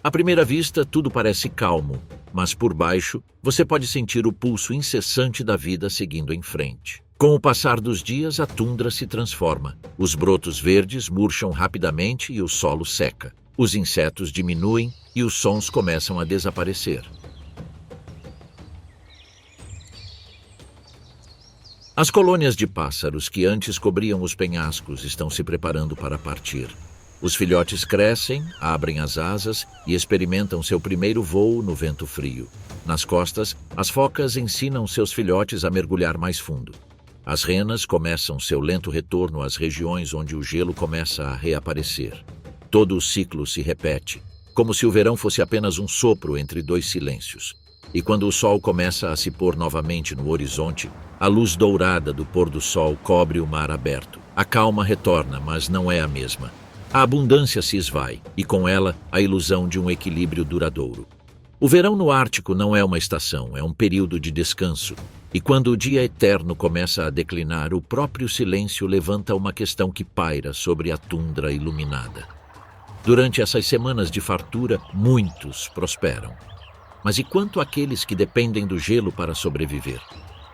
À primeira vista, tudo parece calmo, mas por baixo, você pode sentir o pulso incessante da vida seguindo em frente. Com o passar dos dias, a tundra se transforma. Os brotos verdes murcham rapidamente e o solo seca. Os insetos diminuem e os sons começam a desaparecer. As colônias de pássaros que antes cobriam os penhascos estão se preparando para partir. Os filhotes crescem, abrem as asas e experimentam seu primeiro voo no vento frio. Nas costas, as focas ensinam seus filhotes a mergulhar mais fundo. As renas começam seu lento retorno às regiões onde o gelo começa a reaparecer. Todo o ciclo se repete, como se o verão fosse apenas um sopro entre dois silêncios. E quando o sol começa a se pôr novamente no horizonte, a luz dourada do pôr do sol cobre o mar aberto. A calma retorna, mas não é a mesma. A abundância se esvai, e com ela a ilusão de um equilíbrio duradouro. O verão no Ártico não é uma estação, é um período de descanso. E quando o dia eterno começa a declinar, o próprio silêncio levanta uma questão que paira sobre a tundra iluminada. Durante essas semanas de fartura, muitos prosperam. Mas e quanto àqueles que dependem do gelo para sobreviver?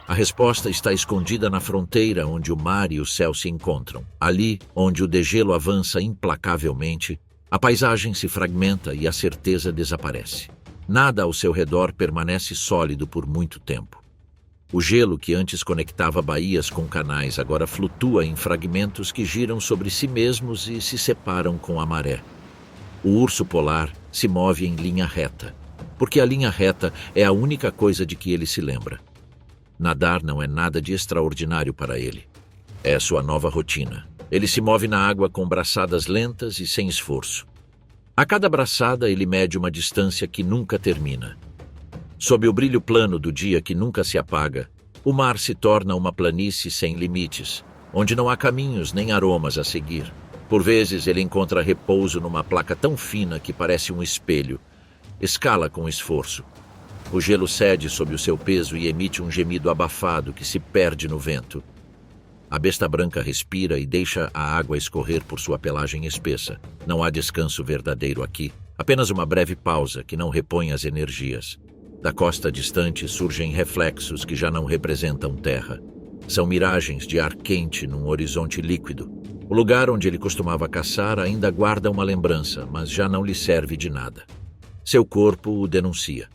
A resposta está escondida na fronteira onde o mar e o céu se encontram. Ali, onde o degelo avança implacavelmente, a paisagem se fragmenta e a certeza desaparece. Nada ao seu redor permanece sólido por muito tempo. O gelo que antes conectava baías com canais agora flutua em fragmentos que giram sobre si mesmos e se separam com a maré. O urso polar se move em linha reta, porque a linha reta é a única coisa de que ele se lembra. Nadar não é nada de extraordinário para ele. É sua nova rotina. Ele se move na água com braçadas lentas e sem esforço. A cada braçada ele mede uma distância que nunca termina. Sob o brilho plano do dia que nunca se apaga, o mar se torna uma planície sem limites, onde não há caminhos nem aromas a seguir. Por vezes ele encontra repouso numa placa tão fina que parece um espelho. Escala com esforço. O gelo cede sob o seu peso e emite um gemido abafado que se perde no vento. A besta branca respira e deixa a água escorrer por sua pelagem espessa. Não há descanso verdadeiro aqui, apenas uma breve pausa que não repõe as energias. Da costa distante surgem reflexos que já não representam terra. São miragens de ar quente num horizonte líquido. O lugar onde ele costumava caçar ainda guarda uma lembrança, mas já não lhe serve de nada. Seu corpo o denuncia.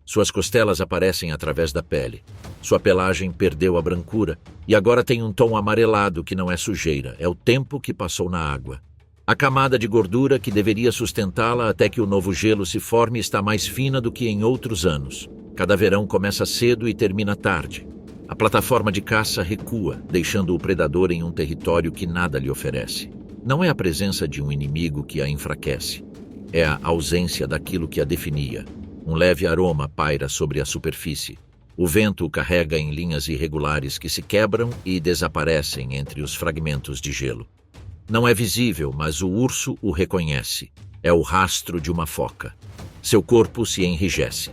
Suas costelas aparecem através da pele. Sua pelagem perdeu a brancura e agora tem um tom amarelado que não é sujeira, é o tempo que passou na água. A camada de gordura que deveria sustentá-la até que o novo gelo se forme está mais fina do que em outros anos. Cada verão começa cedo e termina tarde. A plataforma de caça recua, deixando o predador em um território que nada lhe oferece. Não é a presença de um inimigo que a enfraquece. É a ausência daquilo que a definia. Um leve aroma paira sobre a superfície. O vento o carrega em linhas irregulares que se quebram e desaparecem entre os fragmentos de gelo. Não é visível, mas o urso o reconhece. É o rastro de uma foca. Seu corpo se enrijece.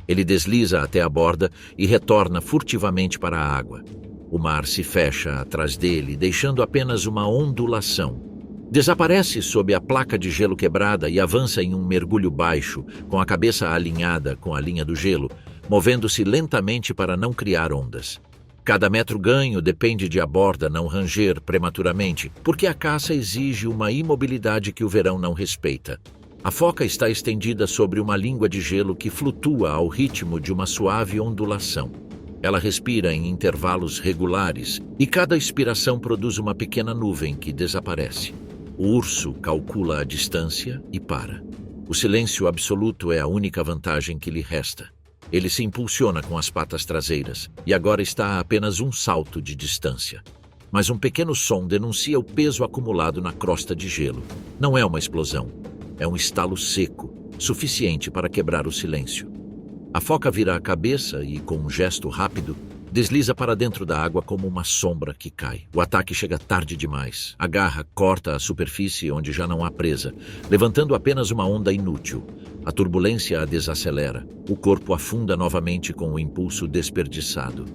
Ele desliza até a borda e retorna furtivamente para a água. O mar se fecha atrás dele, deixando apenas uma ondulação. Desaparece sob a placa de gelo quebrada e avança em um mergulho baixo, com a cabeça alinhada com a linha do gelo, movendo-se lentamente para não criar ondas. Cada metro ganho depende de a borda não ranger prematuramente, porque a caça exige uma imobilidade que o verão não respeita. A foca está estendida sobre uma língua de gelo que flutua ao ritmo de uma suave ondulação. Ela respira em intervalos regulares e cada expiração produz uma pequena nuvem que desaparece. O urso calcula a distância e para. O silêncio absoluto é a única vantagem que lhe resta. Ele se impulsiona com as patas traseiras e agora está a apenas um salto de distância. Mas um pequeno som denuncia o peso acumulado na crosta de gelo. Não é uma explosão, é um estalo seco, suficiente para quebrar o silêncio. A foca vira a cabeça e, com um gesto rápido, desliza para dentro da água como uma sombra que cai. O ataque chega tarde demais. A garra corta a superfície onde já não há presa, levantando apenas uma onda inútil. A turbulência a desacelera. O corpo afunda novamente com o impulso desperdiçado.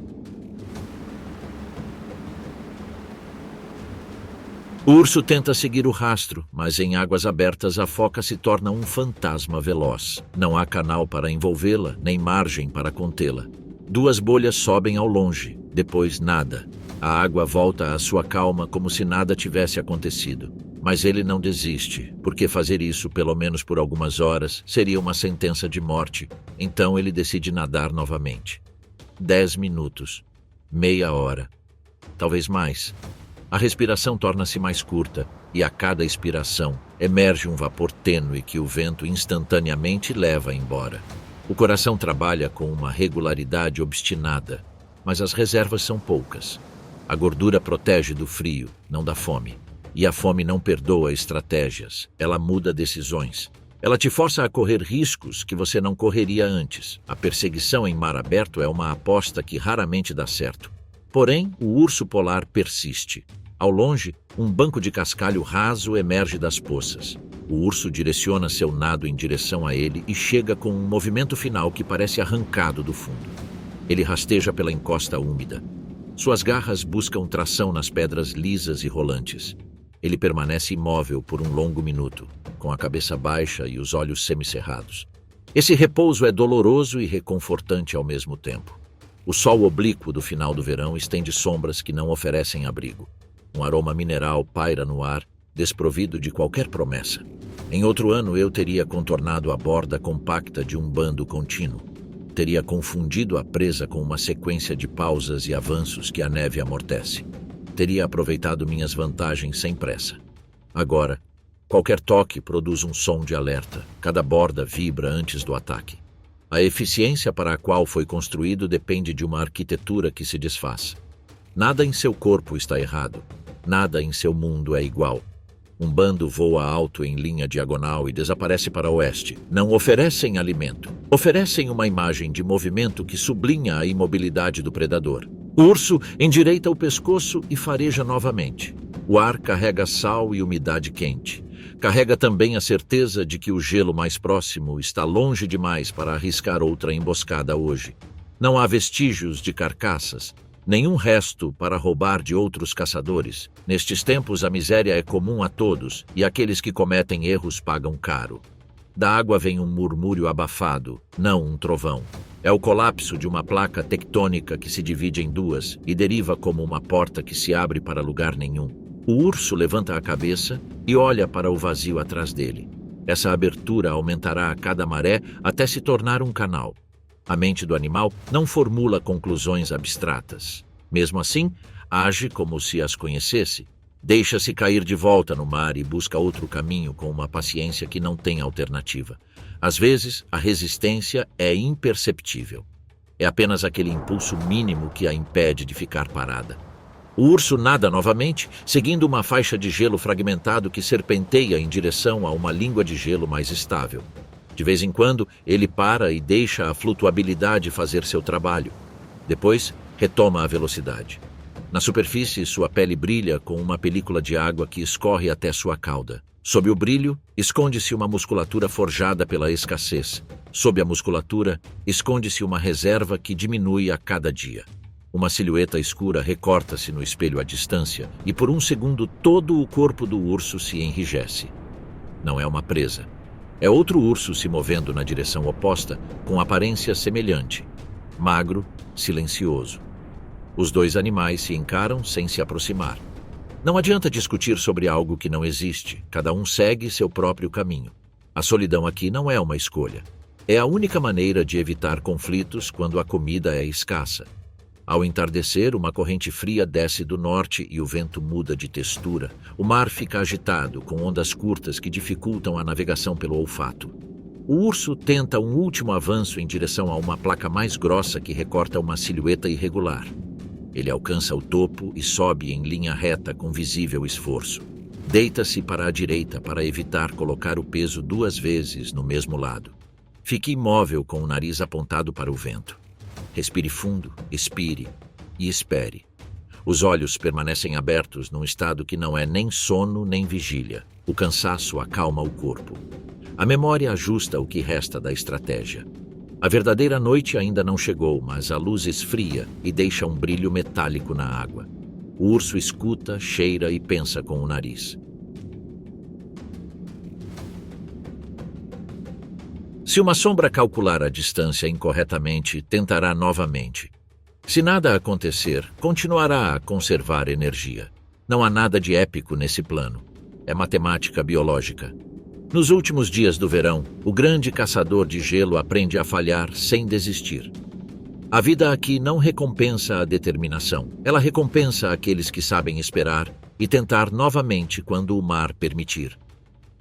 O urso tenta seguir o rastro, mas em águas abertas a foca se torna um fantasma veloz. Não há canal para envolvê-la, nem margem para contê-la. Duas bolhas sobem ao longe, depois nada. A água volta à sua calma como se nada tivesse acontecido. Mas ele não desiste, porque fazer isso, pelo menos por algumas horas, seria uma sentença de morte. Então ele decide nadar novamente. 10 minutos, meia hora, talvez mais. A respiração torna-se mais curta e a cada expiração emerge um vapor tênue que o vento instantaneamente leva embora. O coração trabalha com uma regularidade obstinada, mas as reservas são poucas. A gordura protege do frio, não da fome. E a fome não perdoa estratégias, ela muda decisões. Ela te força a correr riscos que você não correria antes. A perseguição em mar aberto é uma aposta que raramente dá certo. Porém, o urso polar persiste. Ao longe, um banco de cascalho raso emerge das poças. O urso direciona seu nado em direção a ele e chega com um movimento final que parece arrancado do fundo. Ele rasteja pela encosta úmida. Suas garras buscam tração nas pedras lisas e rolantes. Ele permanece imóvel por um longo minuto, com a cabeça baixa e os olhos semicerrados. Esse repouso é doloroso e reconfortante ao mesmo tempo. O sol oblíquo do final do verão estende sombras que não oferecem abrigo. Um aroma mineral paira no ar, desprovido de qualquer promessa. Em outro ano eu teria contornado a borda compacta de um bando contínuo. Teria confundido a presa com uma sequência de pausas e avanços que a neve amortece. Teria aproveitado minhas vantagens sem pressa. Agora, qualquer toque produz um som de alerta. Cada borda vibra antes do ataque. A eficiência para a qual foi construído depende de uma arquitetura que se desfaz. Nada em seu corpo está errado. Nada em seu mundo é igual. Um bando voa alto em linha diagonal e desaparece para oeste. Não oferecem alimento. Oferecem uma imagem de movimento que sublinha a imobilidade do predador. O urso endireita o pescoço e fareja novamente. O ar carrega sal e umidade quente. Carrega também a certeza de que o gelo mais próximo está longe demais para arriscar outra emboscada hoje. Não há vestígios de carcaças, nenhum resto para roubar de outros caçadores. Nestes tempos a miséria é comum a todos e aqueles que cometem erros pagam caro. Da água vem um murmúrio abafado, não um trovão. É o colapso de uma placa tectônica que se divide em duas e deriva como uma porta que se abre para lugar nenhum. O urso levanta a cabeça e olha para o vazio atrás dele. Essa abertura aumentará a cada maré até se tornar um canal. A mente do animal não formula conclusões abstratas. Mesmo assim, age como se as conhecesse. Deixa-se cair de volta no mar e busca outro caminho com uma paciência que não tem alternativa. Às vezes, a resistência é imperceptível. É apenas aquele impulso mínimo que a impede de ficar parada. O urso nada novamente, seguindo uma faixa de gelo fragmentado que serpenteia em direção a uma língua de gelo mais estável. De vez em quando, ele para e deixa a flutuabilidade fazer seu trabalho. Depois, retoma a velocidade. Na superfície, sua pele brilha com uma película de água que escorre até sua cauda. Sob o brilho, esconde-se uma musculatura forjada pela escassez. Sob a musculatura, esconde-se uma reserva que diminui a cada dia. Uma silhueta escura recorta-se no espelho à distância e por um segundo todo o corpo do urso se enrijece. Não é uma presa. É outro urso se movendo na direção oposta, com aparência semelhante. Magro, silencioso. Os dois animais se encaram sem se aproximar. Não adianta discutir sobre algo que não existe. Cada um segue seu próprio caminho. A solidão aqui não é uma escolha. É a única maneira de evitar conflitos quando a comida é escassa. Ao entardecer, uma corrente fria desce do norte e o vento muda de textura. O mar fica agitado, com ondas curtas que dificultam a navegação pelo olfato. O urso tenta um último avanço em direção a uma placa mais grossa que recorta uma silhueta irregular. Ele alcança o topo e sobe em linha reta com visível esforço. Deita-se para a direita para evitar colocar o peso duas vezes no mesmo lado. Fique imóvel com o nariz apontado para o vento. Respire fundo, expire e espere. Os olhos permanecem abertos num estado que não é nem sono nem vigília. O cansaço acalma o corpo. A memória ajusta o que resta da estratégia. A verdadeira noite ainda não chegou, mas a luz esfria e deixa um brilho metálico na água. O urso escuta, cheira e pensa com o nariz. Se uma sombra calcular a distância incorretamente, tentará novamente. Se nada acontecer, continuará a conservar energia. Não há nada de épico nesse plano. É matemática biológica. Nos últimos dias do verão, o grande caçador de gelo aprende a falhar sem desistir. A vida aqui não recompensa a determinação. Ela recompensa aqueles que sabem esperar e tentar novamente quando o mar permitir.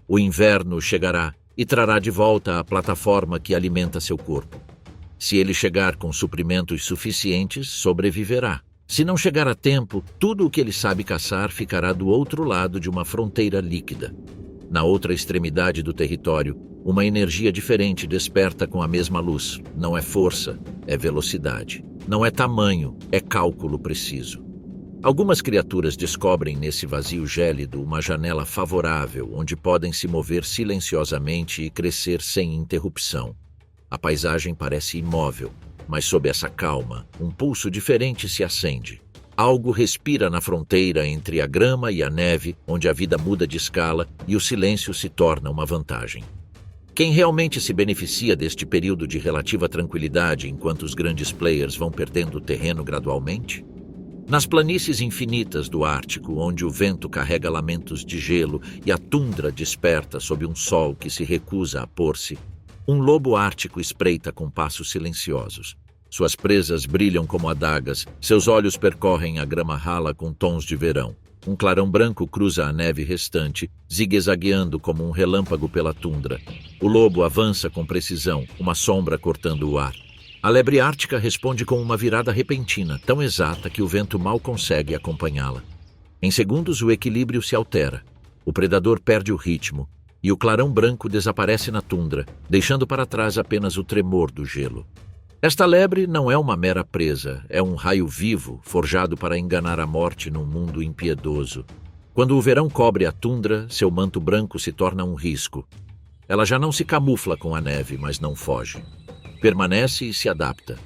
O inverno chegará e trará de volta a plataforma que alimenta seu corpo. Se ele chegar com suprimentos suficientes, sobreviverá. Se não chegar a tempo, tudo o que ele sabe caçar ficará do outro lado de uma fronteira líquida. Na outra extremidade do território, uma energia diferente desperta com a mesma luz. Não é força, é velocidade. Não é tamanho, é cálculo preciso. Algumas criaturas descobrem nesse vazio gélido uma janela favorável onde podem se mover silenciosamente e crescer sem interrupção. A paisagem parece imóvel, mas sob essa calma, um pulso diferente se acende. Algo respira na fronteira entre a grama e a neve, onde a vida muda de escala e o silêncio se torna uma vantagem. Quem realmente se beneficia deste período de relativa tranquilidade enquanto os grandes players vão perdendo terreno gradualmente? Nas planícies infinitas do Ártico, onde o vento carrega lamentos de gelo e a tundra desperta sob um sol que se recusa a pôr-se, um lobo ártico espreita com passos silenciosos. Suas presas brilham como adagas, seus olhos percorrem a grama rala com tons de verão. Um clarão branco cruza a neve restante, zigue-zagueando como um relâmpago pela tundra. O lobo avança com precisão, uma sombra cortando o ar. A lebre ártica responde com uma virada repentina, tão exata que o vento mal consegue acompanhá-la. Em segundos, o equilíbrio se altera. O predador perde o ritmo, e o clarão branco desaparece na tundra, deixando para trás apenas o tremor do gelo. Esta lebre não é uma mera presa, é um raio vivo, forjado para enganar a morte num mundo impiedoso. Quando o verão cobre a tundra, seu manto branco se torna um risco. Ela já não se camufla com a neve, mas não foge. Permanece e se adapta.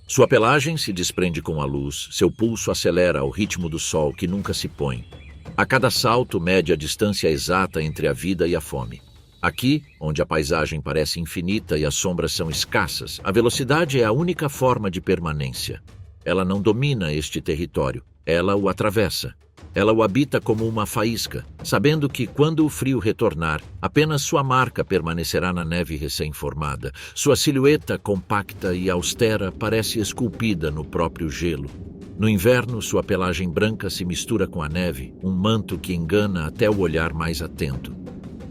Sua pelagem se desprende com a luz, seu pulso acelera ao ritmo do sol que nunca se põe. A cada salto mede a distância exata entre a vida e a fome. Aqui, onde a paisagem parece infinita e as sombras são escassas, a velocidade é a única forma de permanência. Ela não domina este território, ela o atravessa. Ela o habita como uma faísca, sabendo que, quando o frio retornar, apenas sua marca permanecerá na neve recém-formada. Sua silhueta, compacta e austera, parece esculpida no próprio gelo. No inverno, sua pelagem branca se mistura com a neve, um manto que engana até o olhar mais atento.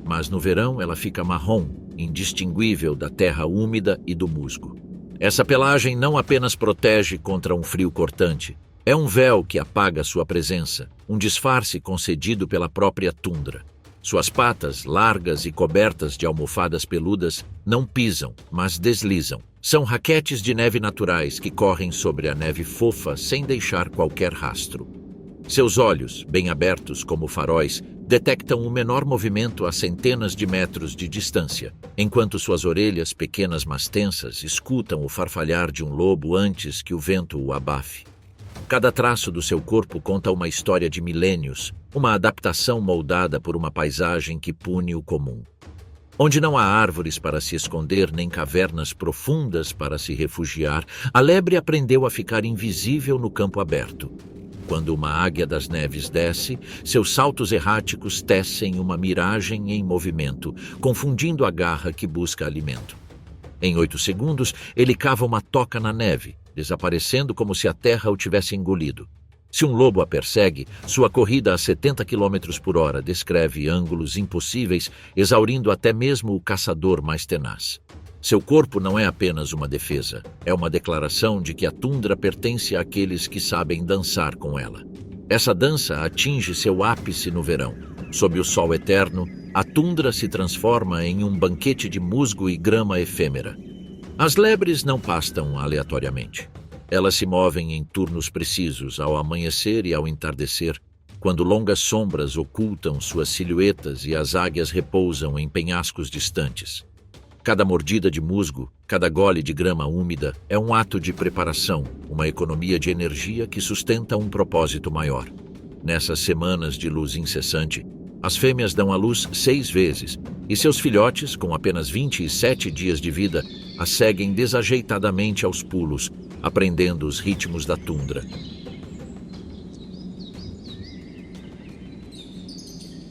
Mas no verão ela fica marrom, indistinguível da terra úmida e do musgo. Essa pelagem não apenas protege contra um frio cortante, é um véu que apaga sua presença, um disfarce concedido pela própria tundra. Suas patas, largas e cobertas de almofadas peludas, não pisam, mas deslizam. São raquetes de neve naturais que correm sobre a neve fofa sem deixar qualquer rastro. Seus olhos, bem abertos como faróis, detectam o menor movimento a centenas de metros de distância, enquanto suas orelhas, pequenas mas tensas, escutam o farfalhar de um lobo antes que o vento o abafe. Cada traço do seu corpo conta uma história de milênios, uma adaptação moldada por uma paisagem que pune o comum. Onde não há árvores para se esconder nem cavernas profundas para se refugiar, a lebre aprendeu a ficar invisível no campo aberto. Quando uma águia das neves desce, seus saltos erráticos tecem uma miragem em movimento, confundindo a garra que busca alimento. Em 8 segundos, ele cava uma toca na neve, desaparecendo como se a terra o tivesse engolido. Se um lobo a persegue, sua corrida a 70 km por hora descreve ângulos impossíveis, exaurindo até mesmo o caçador mais tenaz. Seu corpo não é apenas uma defesa, é uma declaração de que a tundra pertence àqueles que sabem dançar com ela. Essa dança atinge seu ápice no verão. Sob o sol eterno, a tundra se transforma em um banquete de musgo e grama efêmera. As lebres não pastam aleatoriamente. Elas se movem em turnos precisos, ao amanhecer e ao entardecer, quando longas sombras ocultam suas silhuetas e as águias repousam em penhascos distantes. Cada mordida de musgo, cada gole de grama úmida é um ato de preparação, uma economia de energia que sustenta um propósito maior. Nessas semanas de luz incessante, as fêmeas dão à luz 6 vezes, e seus filhotes, com apenas 27 dias de vida, as seguem desajeitadamente aos pulos, aprendendo os ritmos da tundra.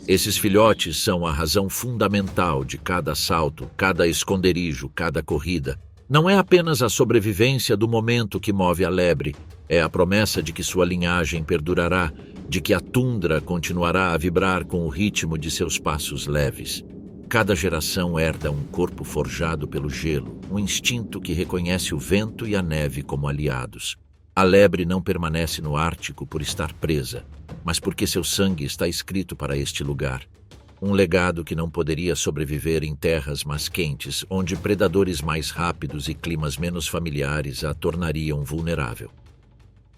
Esses filhotes são a razão fundamental de cada salto, cada esconderijo, cada corrida. Não é apenas a sobrevivência do momento que move a lebre, é a promessa de que sua linhagem perdurará, de que a tundra continuará a vibrar com o ritmo de seus passos leves. Cada geração herda um corpo forjado pelo gelo, um instinto que reconhece o vento e a neve como aliados. A lebre não permanece no Ártico por estar presa, mas porque seu sangue está escrito para este lugar. Um legado que não poderia sobreviver em terras mais quentes, onde predadores mais rápidos e climas menos familiares a tornariam vulnerável.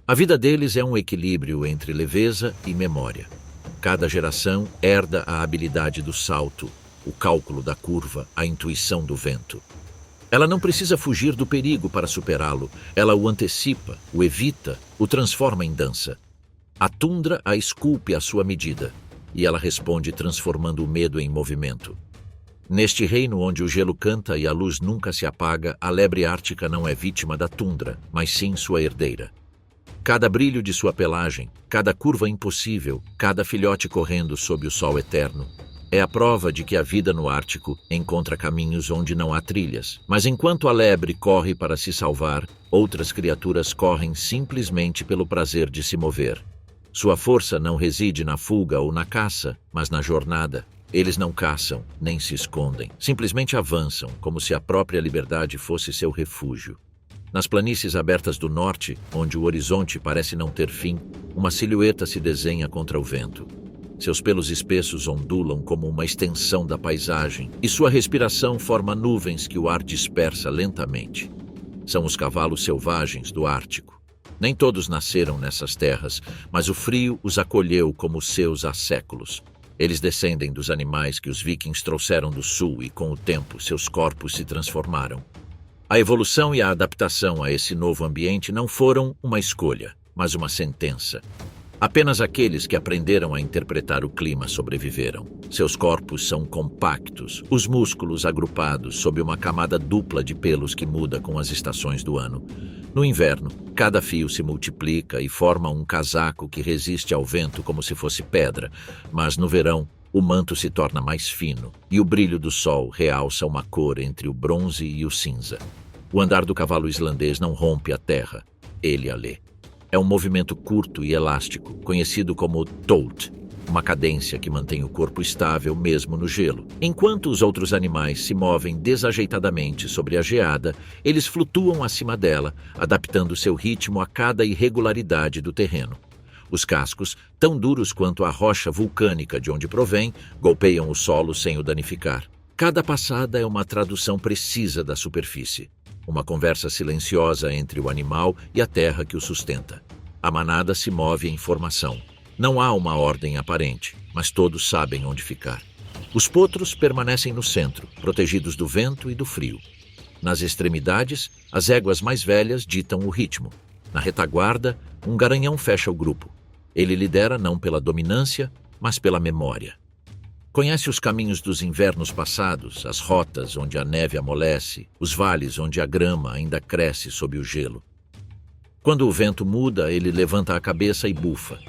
A vida deles é um equilíbrio entre leveza e memória. Cada geração herda a habilidade do salto, o cálculo da curva, a intuição do vento. Ela não precisa fugir do perigo para superá-lo, ela o antecipa, o evita, o transforma em dança. A tundra a esculpe à sua medida, e ela responde transformando o medo em movimento. Neste reino onde o gelo canta e a luz nunca se apaga, a lebre ártica não é vítima da tundra, mas sim sua herdeira. Cada brilho de sua pelagem, cada curva impossível, cada filhote correndo sob o sol eterno, é a prova de que a vida no Ártico encontra caminhos onde não há trilhas. Mas enquanto a lebre corre para se salvar, outras criaturas correm simplesmente pelo prazer de se mover. Sua força não reside na fuga ou na caça, mas na jornada. Eles não caçam, nem se escondem. Simplesmente avançam, como se a própria liberdade fosse seu refúgio. Nas planícies abertas do norte, onde o horizonte parece não ter fim, uma silhueta se desenha contra o vento. Seus pelos espessos ondulam como uma extensão da paisagem, e sua respiração forma nuvens que o ar dispersa lentamente. São os cavalos selvagens do Ártico. Nem todos nasceram nessas terras, mas o frio os acolheu como seus há séculos. Eles descendem dos animais que os vikings trouxeram do sul e, com o tempo, seus corpos se transformaram. A evolução e a adaptação a esse novo ambiente não foram uma escolha, mas uma sentença. Apenas aqueles que aprenderam a interpretar o clima sobreviveram. Seus corpos são compactos, os músculos agrupados sob uma camada dupla de pelos que muda com as estações do ano. No inverno, cada fio se multiplica e forma um casaco que resiste ao vento como se fosse pedra, mas no verão, o manto se torna mais fino e o brilho do sol realça uma cor entre o bronze e o cinza. O andar do cavalo islandês não rompe a terra, ele a lê. É um movimento curto e elástico, conhecido como tolt, uma cadência que mantém o corpo estável mesmo no gelo. Enquanto os outros animais se movem desajeitadamente sobre a geada, eles flutuam acima dela, adaptando seu ritmo a cada irregularidade do terreno. Os cascos, tão duros quanto a rocha vulcânica de onde provém, golpeiam o solo sem o danificar. Cada passada é uma tradução precisa da superfície. Uma conversa silenciosa entre o animal e a terra que o sustenta. A manada se move em formação. Não há uma ordem aparente, mas todos sabem onde ficar. Os potros permanecem no centro, protegidos do vento e do frio. Nas extremidades, as éguas mais velhas ditam o ritmo. Na retaguarda, um garanhão fecha o grupo. Ele lidera não pela dominância, mas pela memória. Conhece os caminhos dos invernos passados, as rotas onde a neve amolece, os vales onde a grama ainda cresce sob o gelo. Quando o vento muda, ele levanta a cabeça e bufa.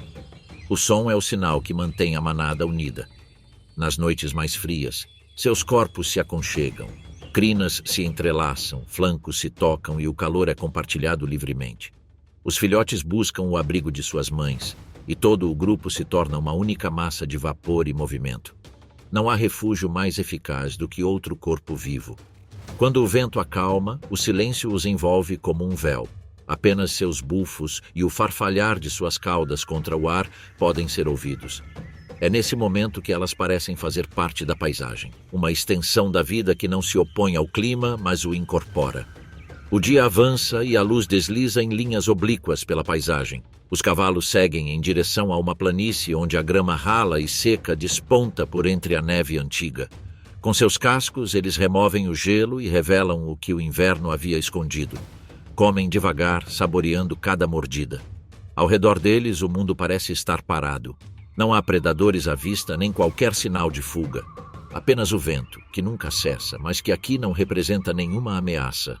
O som é o sinal que mantém a manada unida. Nas noites mais frias, seus corpos se aconchegam, crinas se entrelaçam, flancos se tocam e o calor é compartilhado livremente. Os filhotes buscam o abrigo de suas mães, e todo o grupo se torna uma única massa de vapor e movimento. Não há refúgio mais eficaz do que outro corpo vivo. Quando o vento acalma, o silêncio os envolve como um véu. Apenas seus bufos e o farfalhar de suas caudas contra o ar podem ser ouvidos. É nesse momento que elas parecem fazer parte da paisagem, uma extensão da vida que não se opõe ao clima, mas o incorpora. O dia avança e a luz desliza em linhas oblíquas pela paisagem. Os cavalos seguem em direção a uma planície onde a grama rala e seca desponta por entre a neve antiga. Com seus cascos, eles removem o gelo e revelam o que o inverno havia escondido. Comem devagar, saboreando cada mordida. Ao redor deles, o mundo parece estar parado. Não há predadores à vista nem qualquer sinal de fuga. Apenas o vento, que nunca cessa, mas que aqui não representa nenhuma ameaça.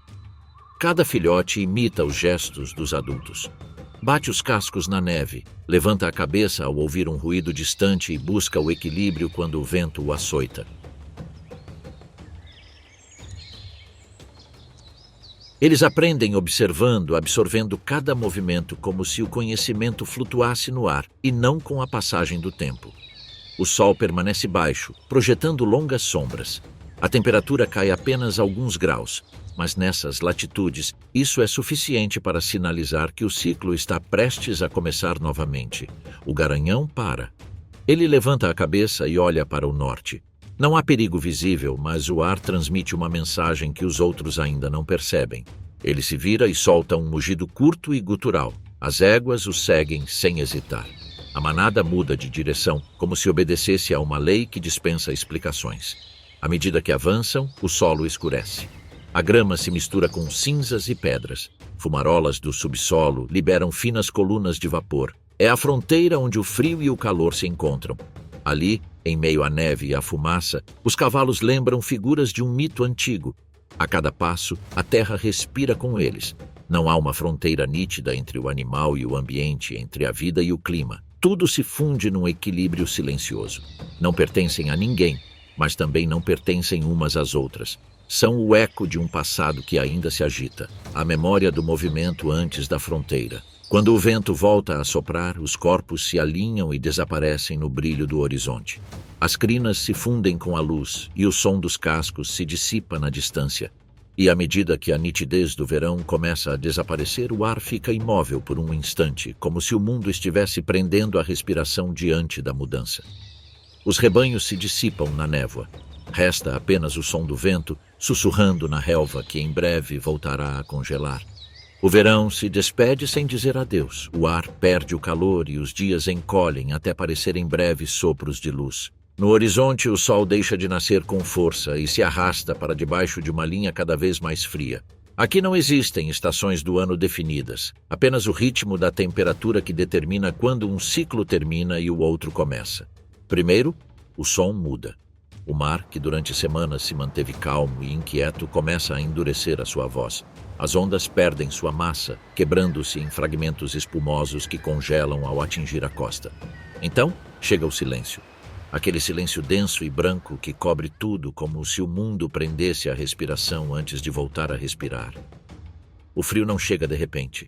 Cada filhote imita os gestos dos adultos. Bate os cascos na neve, levanta a cabeça ao ouvir um ruído distante e busca o equilíbrio quando o vento o açoita. Eles aprendem observando, absorvendo cada movimento como se o conhecimento flutuasse no ar e não com a passagem do tempo. O sol permanece baixo, projetando longas sombras. A temperatura cai apenas alguns graus, mas nessas latitudes isso é suficiente para sinalizar que o ciclo está prestes a começar novamente. O garanhão para. Ele levanta a cabeça e olha para o norte. Não há perigo visível, mas o ar transmite uma mensagem que os outros ainda não percebem. Ele se vira e solta um mugido curto e gutural. As éguas o seguem sem hesitar. A manada muda de direção, como se obedecesse a uma lei que dispensa explicações. À medida que avançam, o solo escurece. A grama se mistura com cinzas e pedras. Fumarolas do subsolo liberam finas colunas de vapor. É a fronteira onde o frio e o calor se encontram. Ali, em meio à neve e à fumaça, os cavalos lembram figuras de um mito antigo. A cada passo, a terra respira com eles. Não há uma fronteira nítida entre o animal e o ambiente, entre a vida e o clima. Tudo se funde num equilíbrio silencioso. Não pertencem a ninguém, mas também não pertencem umas às outras. São o eco de um passado que ainda se agita, a memória do movimento antes da fronteira. Quando o vento volta a soprar, os corpos se alinham e desaparecem no brilho do horizonte. As crinas se fundem com a luz e o som dos cascos se dissipa na distância. E à medida que a nitidez do verão começa a desaparecer, o ar fica imóvel por um instante, como se o mundo estivesse prendendo a respiração diante da mudança. Os rebanhos se dissipam na névoa. Resta apenas o som do vento sussurrando na relva que em breve voltará a congelar. O verão se despede sem dizer adeus. O ar perde o calor e os dias encolhem até parecerem breves sopros de luz. No horizonte, o sol deixa de nascer com força e se arrasta para debaixo de uma linha cada vez mais fria. Aqui não existem estações do ano definidas, apenas o ritmo da temperatura que determina quando um ciclo termina e o outro começa. Primeiro, o som muda. O mar, que durante semanas se manteve calmo e inquieto, começa a endurecer a sua voz. As ondas perdem sua massa, quebrando-se em fragmentos espumosos que congelam ao atingir a costa. Então, chega o silêncio. Aquele silêncio denso e branco que cobre tudo, como se o mundo prendesse a respiração antes de voltar a respirar. O frio não chega de repente.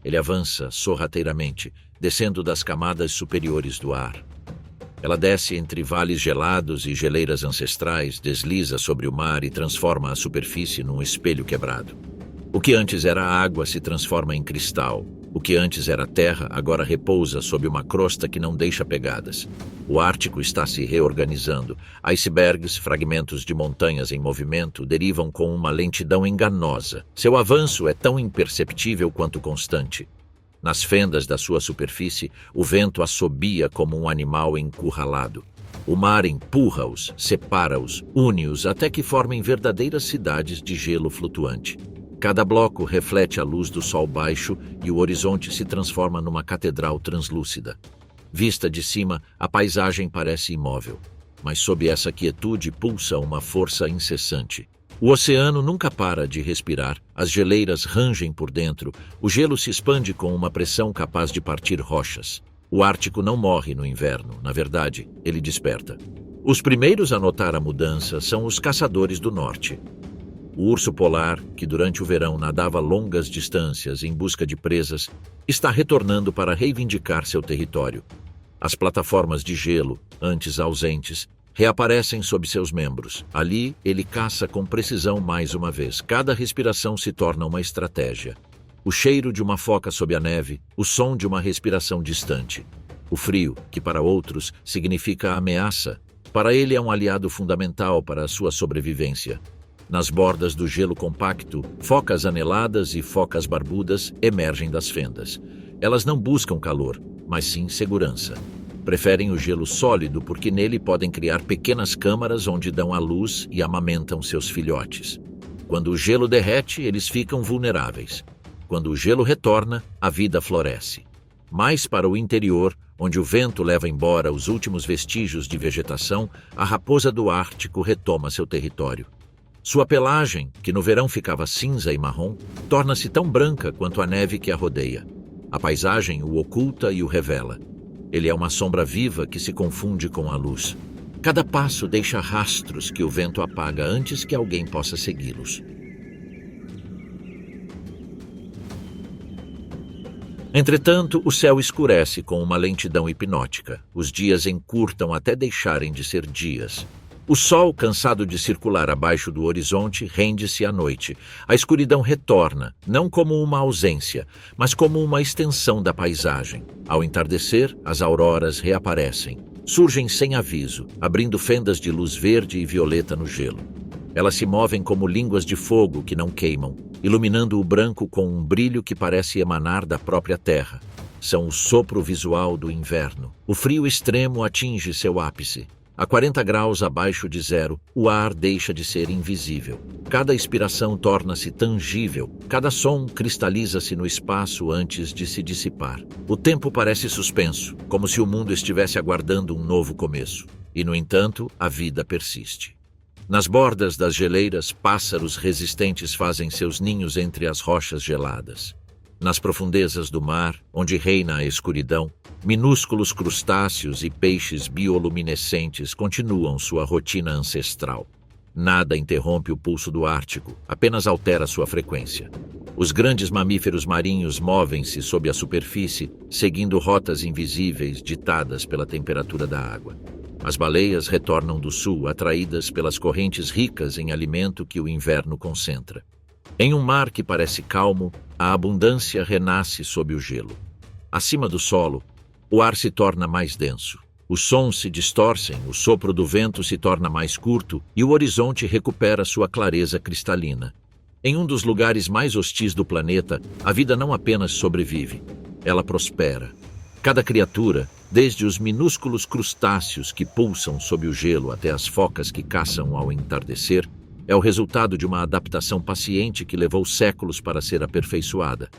Ele avança sorrateiramente, descendo das camadas superiores do ar. Ela desce entre vales gelados e geleiras ancestrais, desliza sobre o mar e transforma a superfície num espelho quebrado. O que antes era água se transforma em cristal. O que antes era terra agora repousa sob uma crosta que não deixa pegadas. O Ártico está se reorganizando. Icebergs, fragmentos de montanhas em movimento, derivam com uma lentidão enganosa. Seu avanço é tão imperceptível quanto constante. Nas fendas da sua superfície, o vento assobia como um animal encurralado. O mar empurra-os, separa-os, une-os até que formem verdadeiras cidades de gelo flutuante. Cada bloco reflete a luz do sol baixo e o horizonte se transforma numa catedral translúcida. Vista de cima, a paisagem parece imóvel, mas sob essa quietude pulsa uma força incessante. O oceano nunca para de respirar, as geleiras rangem por dentro, o gelo se expande com uma pressão capaz de partir rochas. O Ártico não morre no inverno, na verdade, ele desperta. Os primeiros a notar a mudança são os caçadores do norte. O urso polar, que durante o verão nadava longas distâncias em busca de presas, está retornando para reivindicar seu território. As plataformas de gelo, antes ausentes, reaparecem sob seus membros. Ali, ele caça com precisão mais uma vez. Cada respiração se torna uma estratégia. O cheiro de uma foca sob a neve, o som de uma respiração distante. O frio, que para outros significa ameaça, para ele é um aliado fundamental para a sua sobrevivência. Nas bordas do gelo compacto, focas aneladas e focas barbudas emergem das fendas. Elas não buscam calor, mas sim segurança. Preferem o gelo sólido porque nele podem criar pequenas câmaras onde dão à luz e amamentam seus filhotes. Quando o gelo derrete, eles ficam vulneráveis. Quando o gelo retorna, a vida floresce. Mais para o interior, onde o vento leva embora os últimos vestígios de vegetação, a raposa do Ártico retoma seu território. Sua pelagem, que no verão ficava cinza e marrom, torna-se tão branca quanto a neve que a rodeia. A paisagem o oculta e o revela. Ele é uma sombra viva que se confunde com a luz. Cada passo deixa rastros que o vento apaga antes que alguém possa segui-los. Entretanto, o céu escurece com uma lentidão hipnótica. Os dias encurtam até deixarem de ser dias. O sol, cansado de circular abaixo do horizonte, rende-se à noite. A escuridão retorna, não como uma ausência, mas como uma extensão da paisagem. Ao entardecer, as auroras reaparecem. Surgem sem aviso, abrindo fendas de luz verde e violeta no gelo. Elas se movem como línguas de fogo que não queimam, iluminando o branco com um brilho que parece emanar da própria terra. São o sopro visual do inverno. O frio extremo atinge seu ápice. A 40 graus abaixo de zero, o ar deixa de ser invisível. Cada expiração torna-se tangível, cada som cristaliza-se no espaço antes de se dissipar. O tempo parece suspenso, como se o mundo estivesse aguardando um novo começo. E, no entanto, a vida persiste. Nas bordas das geleiras, pássaros resistentes fazem seus ninhos entre as rochas geladas. Nas profundezas do mar, onde reina a escuridão, minúsculos crustáceos e peixes bioluminescentes continuam sua rotina ancestral. Nada interrompe o pulso do Ártico, apenas altera sua frequência. Os grandes mamíferos marinhos movem-se sob a superfície, seguindo rotas invisíveis ditadas pela temperatura da água. As baleias retornam do sul, atraídas pelas correntes ricas em alimento que o inverno concentra. Em um mar que parece calmo, a abundância renasce sob o gelo. Acima do solo, o ar se torna mais denso. Os sons se distorcem, o sopro do vento se torna mais curto e o horizonte recupera sua clareza cristalina. Em um dos lugares mais hostis do planeta, a vida não apenas sobrevive, ela prospera. Cada criatura, desde os minúsculos crustáceos que pulsam sob o gelo até as focas que caçam ao entardecer, é o resultado de uma adaptação paciente que levou séculos para ser aperfeiçoada.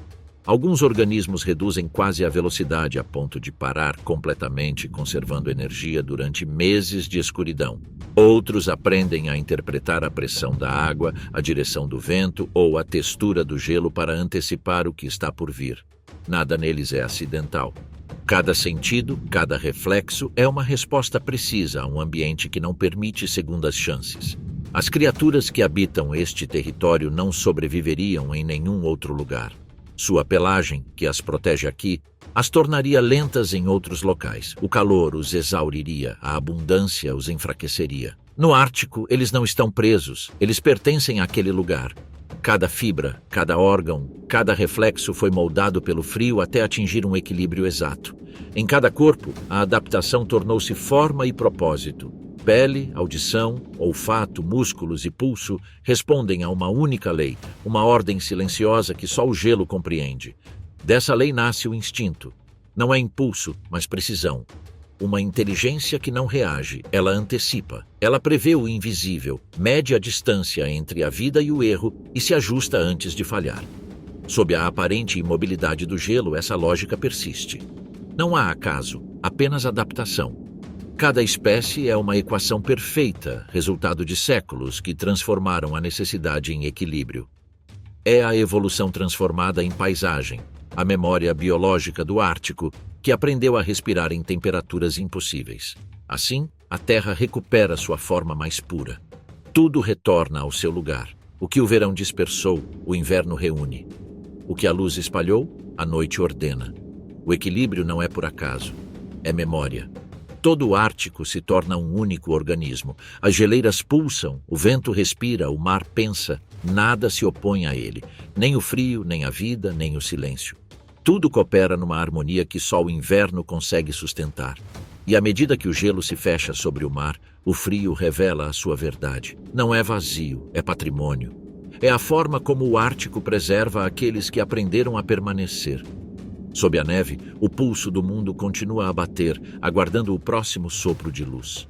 Alguns organismos reduzem quase a velocidade a ponto de parar completamente, conservando energia durante meses de escuridão. Outros aprendem a interpretar a pressão da água, a direção do vento ou a textura do gelo para antecipar o que está por vir. Nada neles é acidental. Cada sentido, cada reflexo é uma resposta precisa a um ambiente que não permite segundas chances. As criaturas que habitam este território não sobreviveriam em nenhum outro lugar. Sua pelagem, que as protege aqui, as tornaria lentas em outros locais. O calor os exauriria, a abundância os enfraqueceria. No Ártico, eles não estão presos, eles pertencem àquele lugar. Cada fibra, cada órgão, cada reflexo foi moldado pelo frio até atingir um equilíbrio exato. Em cada corpo, a adaptação tornou-se forma e propósito. Pele, audição, olfato, músculos e pulso respondem a uma única lei, uma ordem silenciosa que só o gelo compreende. Dessa lei nasce o instinto. Não é impulso, mas precisão. Uma inteligência que não reage, ela antecipa. Ela prevê o invisível, mede a distância entre a vida e o erro e se ajusta antes de falhar. Sob a aparente imobilidade do gelo, essa lógica persiste. Não há acaso, apenas adaptação. Cada espécie é uma equação perfeita, resultado de séculos que transformaram a necessidade em equilíbrio. É a evolução transformada em paisagem, a memória biológica do Ártico, que aprendeu a respirar em temperaturas impossíveis. Assim, a Terra recupera sua forma mais pura. Tudo retorna ao seu lugar. O que o verão dispersou, o inverno reúne. O que a luz espalhou, a noite ordena. O equilíbrio não é por acaso, é memória. Todo o Ártico se torna um único organismo. As geleiras pulsam, o vento respira, o mar pensa. Nada se opõe a ele. Nem o frio, nem a vida, nem o silêncio. Tudo coopera numa harmonia que só o inverno consegue sustentar. E à medida que o gelo se fecha sobre o mar, o frio revela a sua verdade. Não é vazio, é patrimônio. É a forma como o Ártico preserva aqueles que aprenderam a permanecer. Sob a neve, o pulso do mundo continua a bater, aguardando o próximo sopro de luz.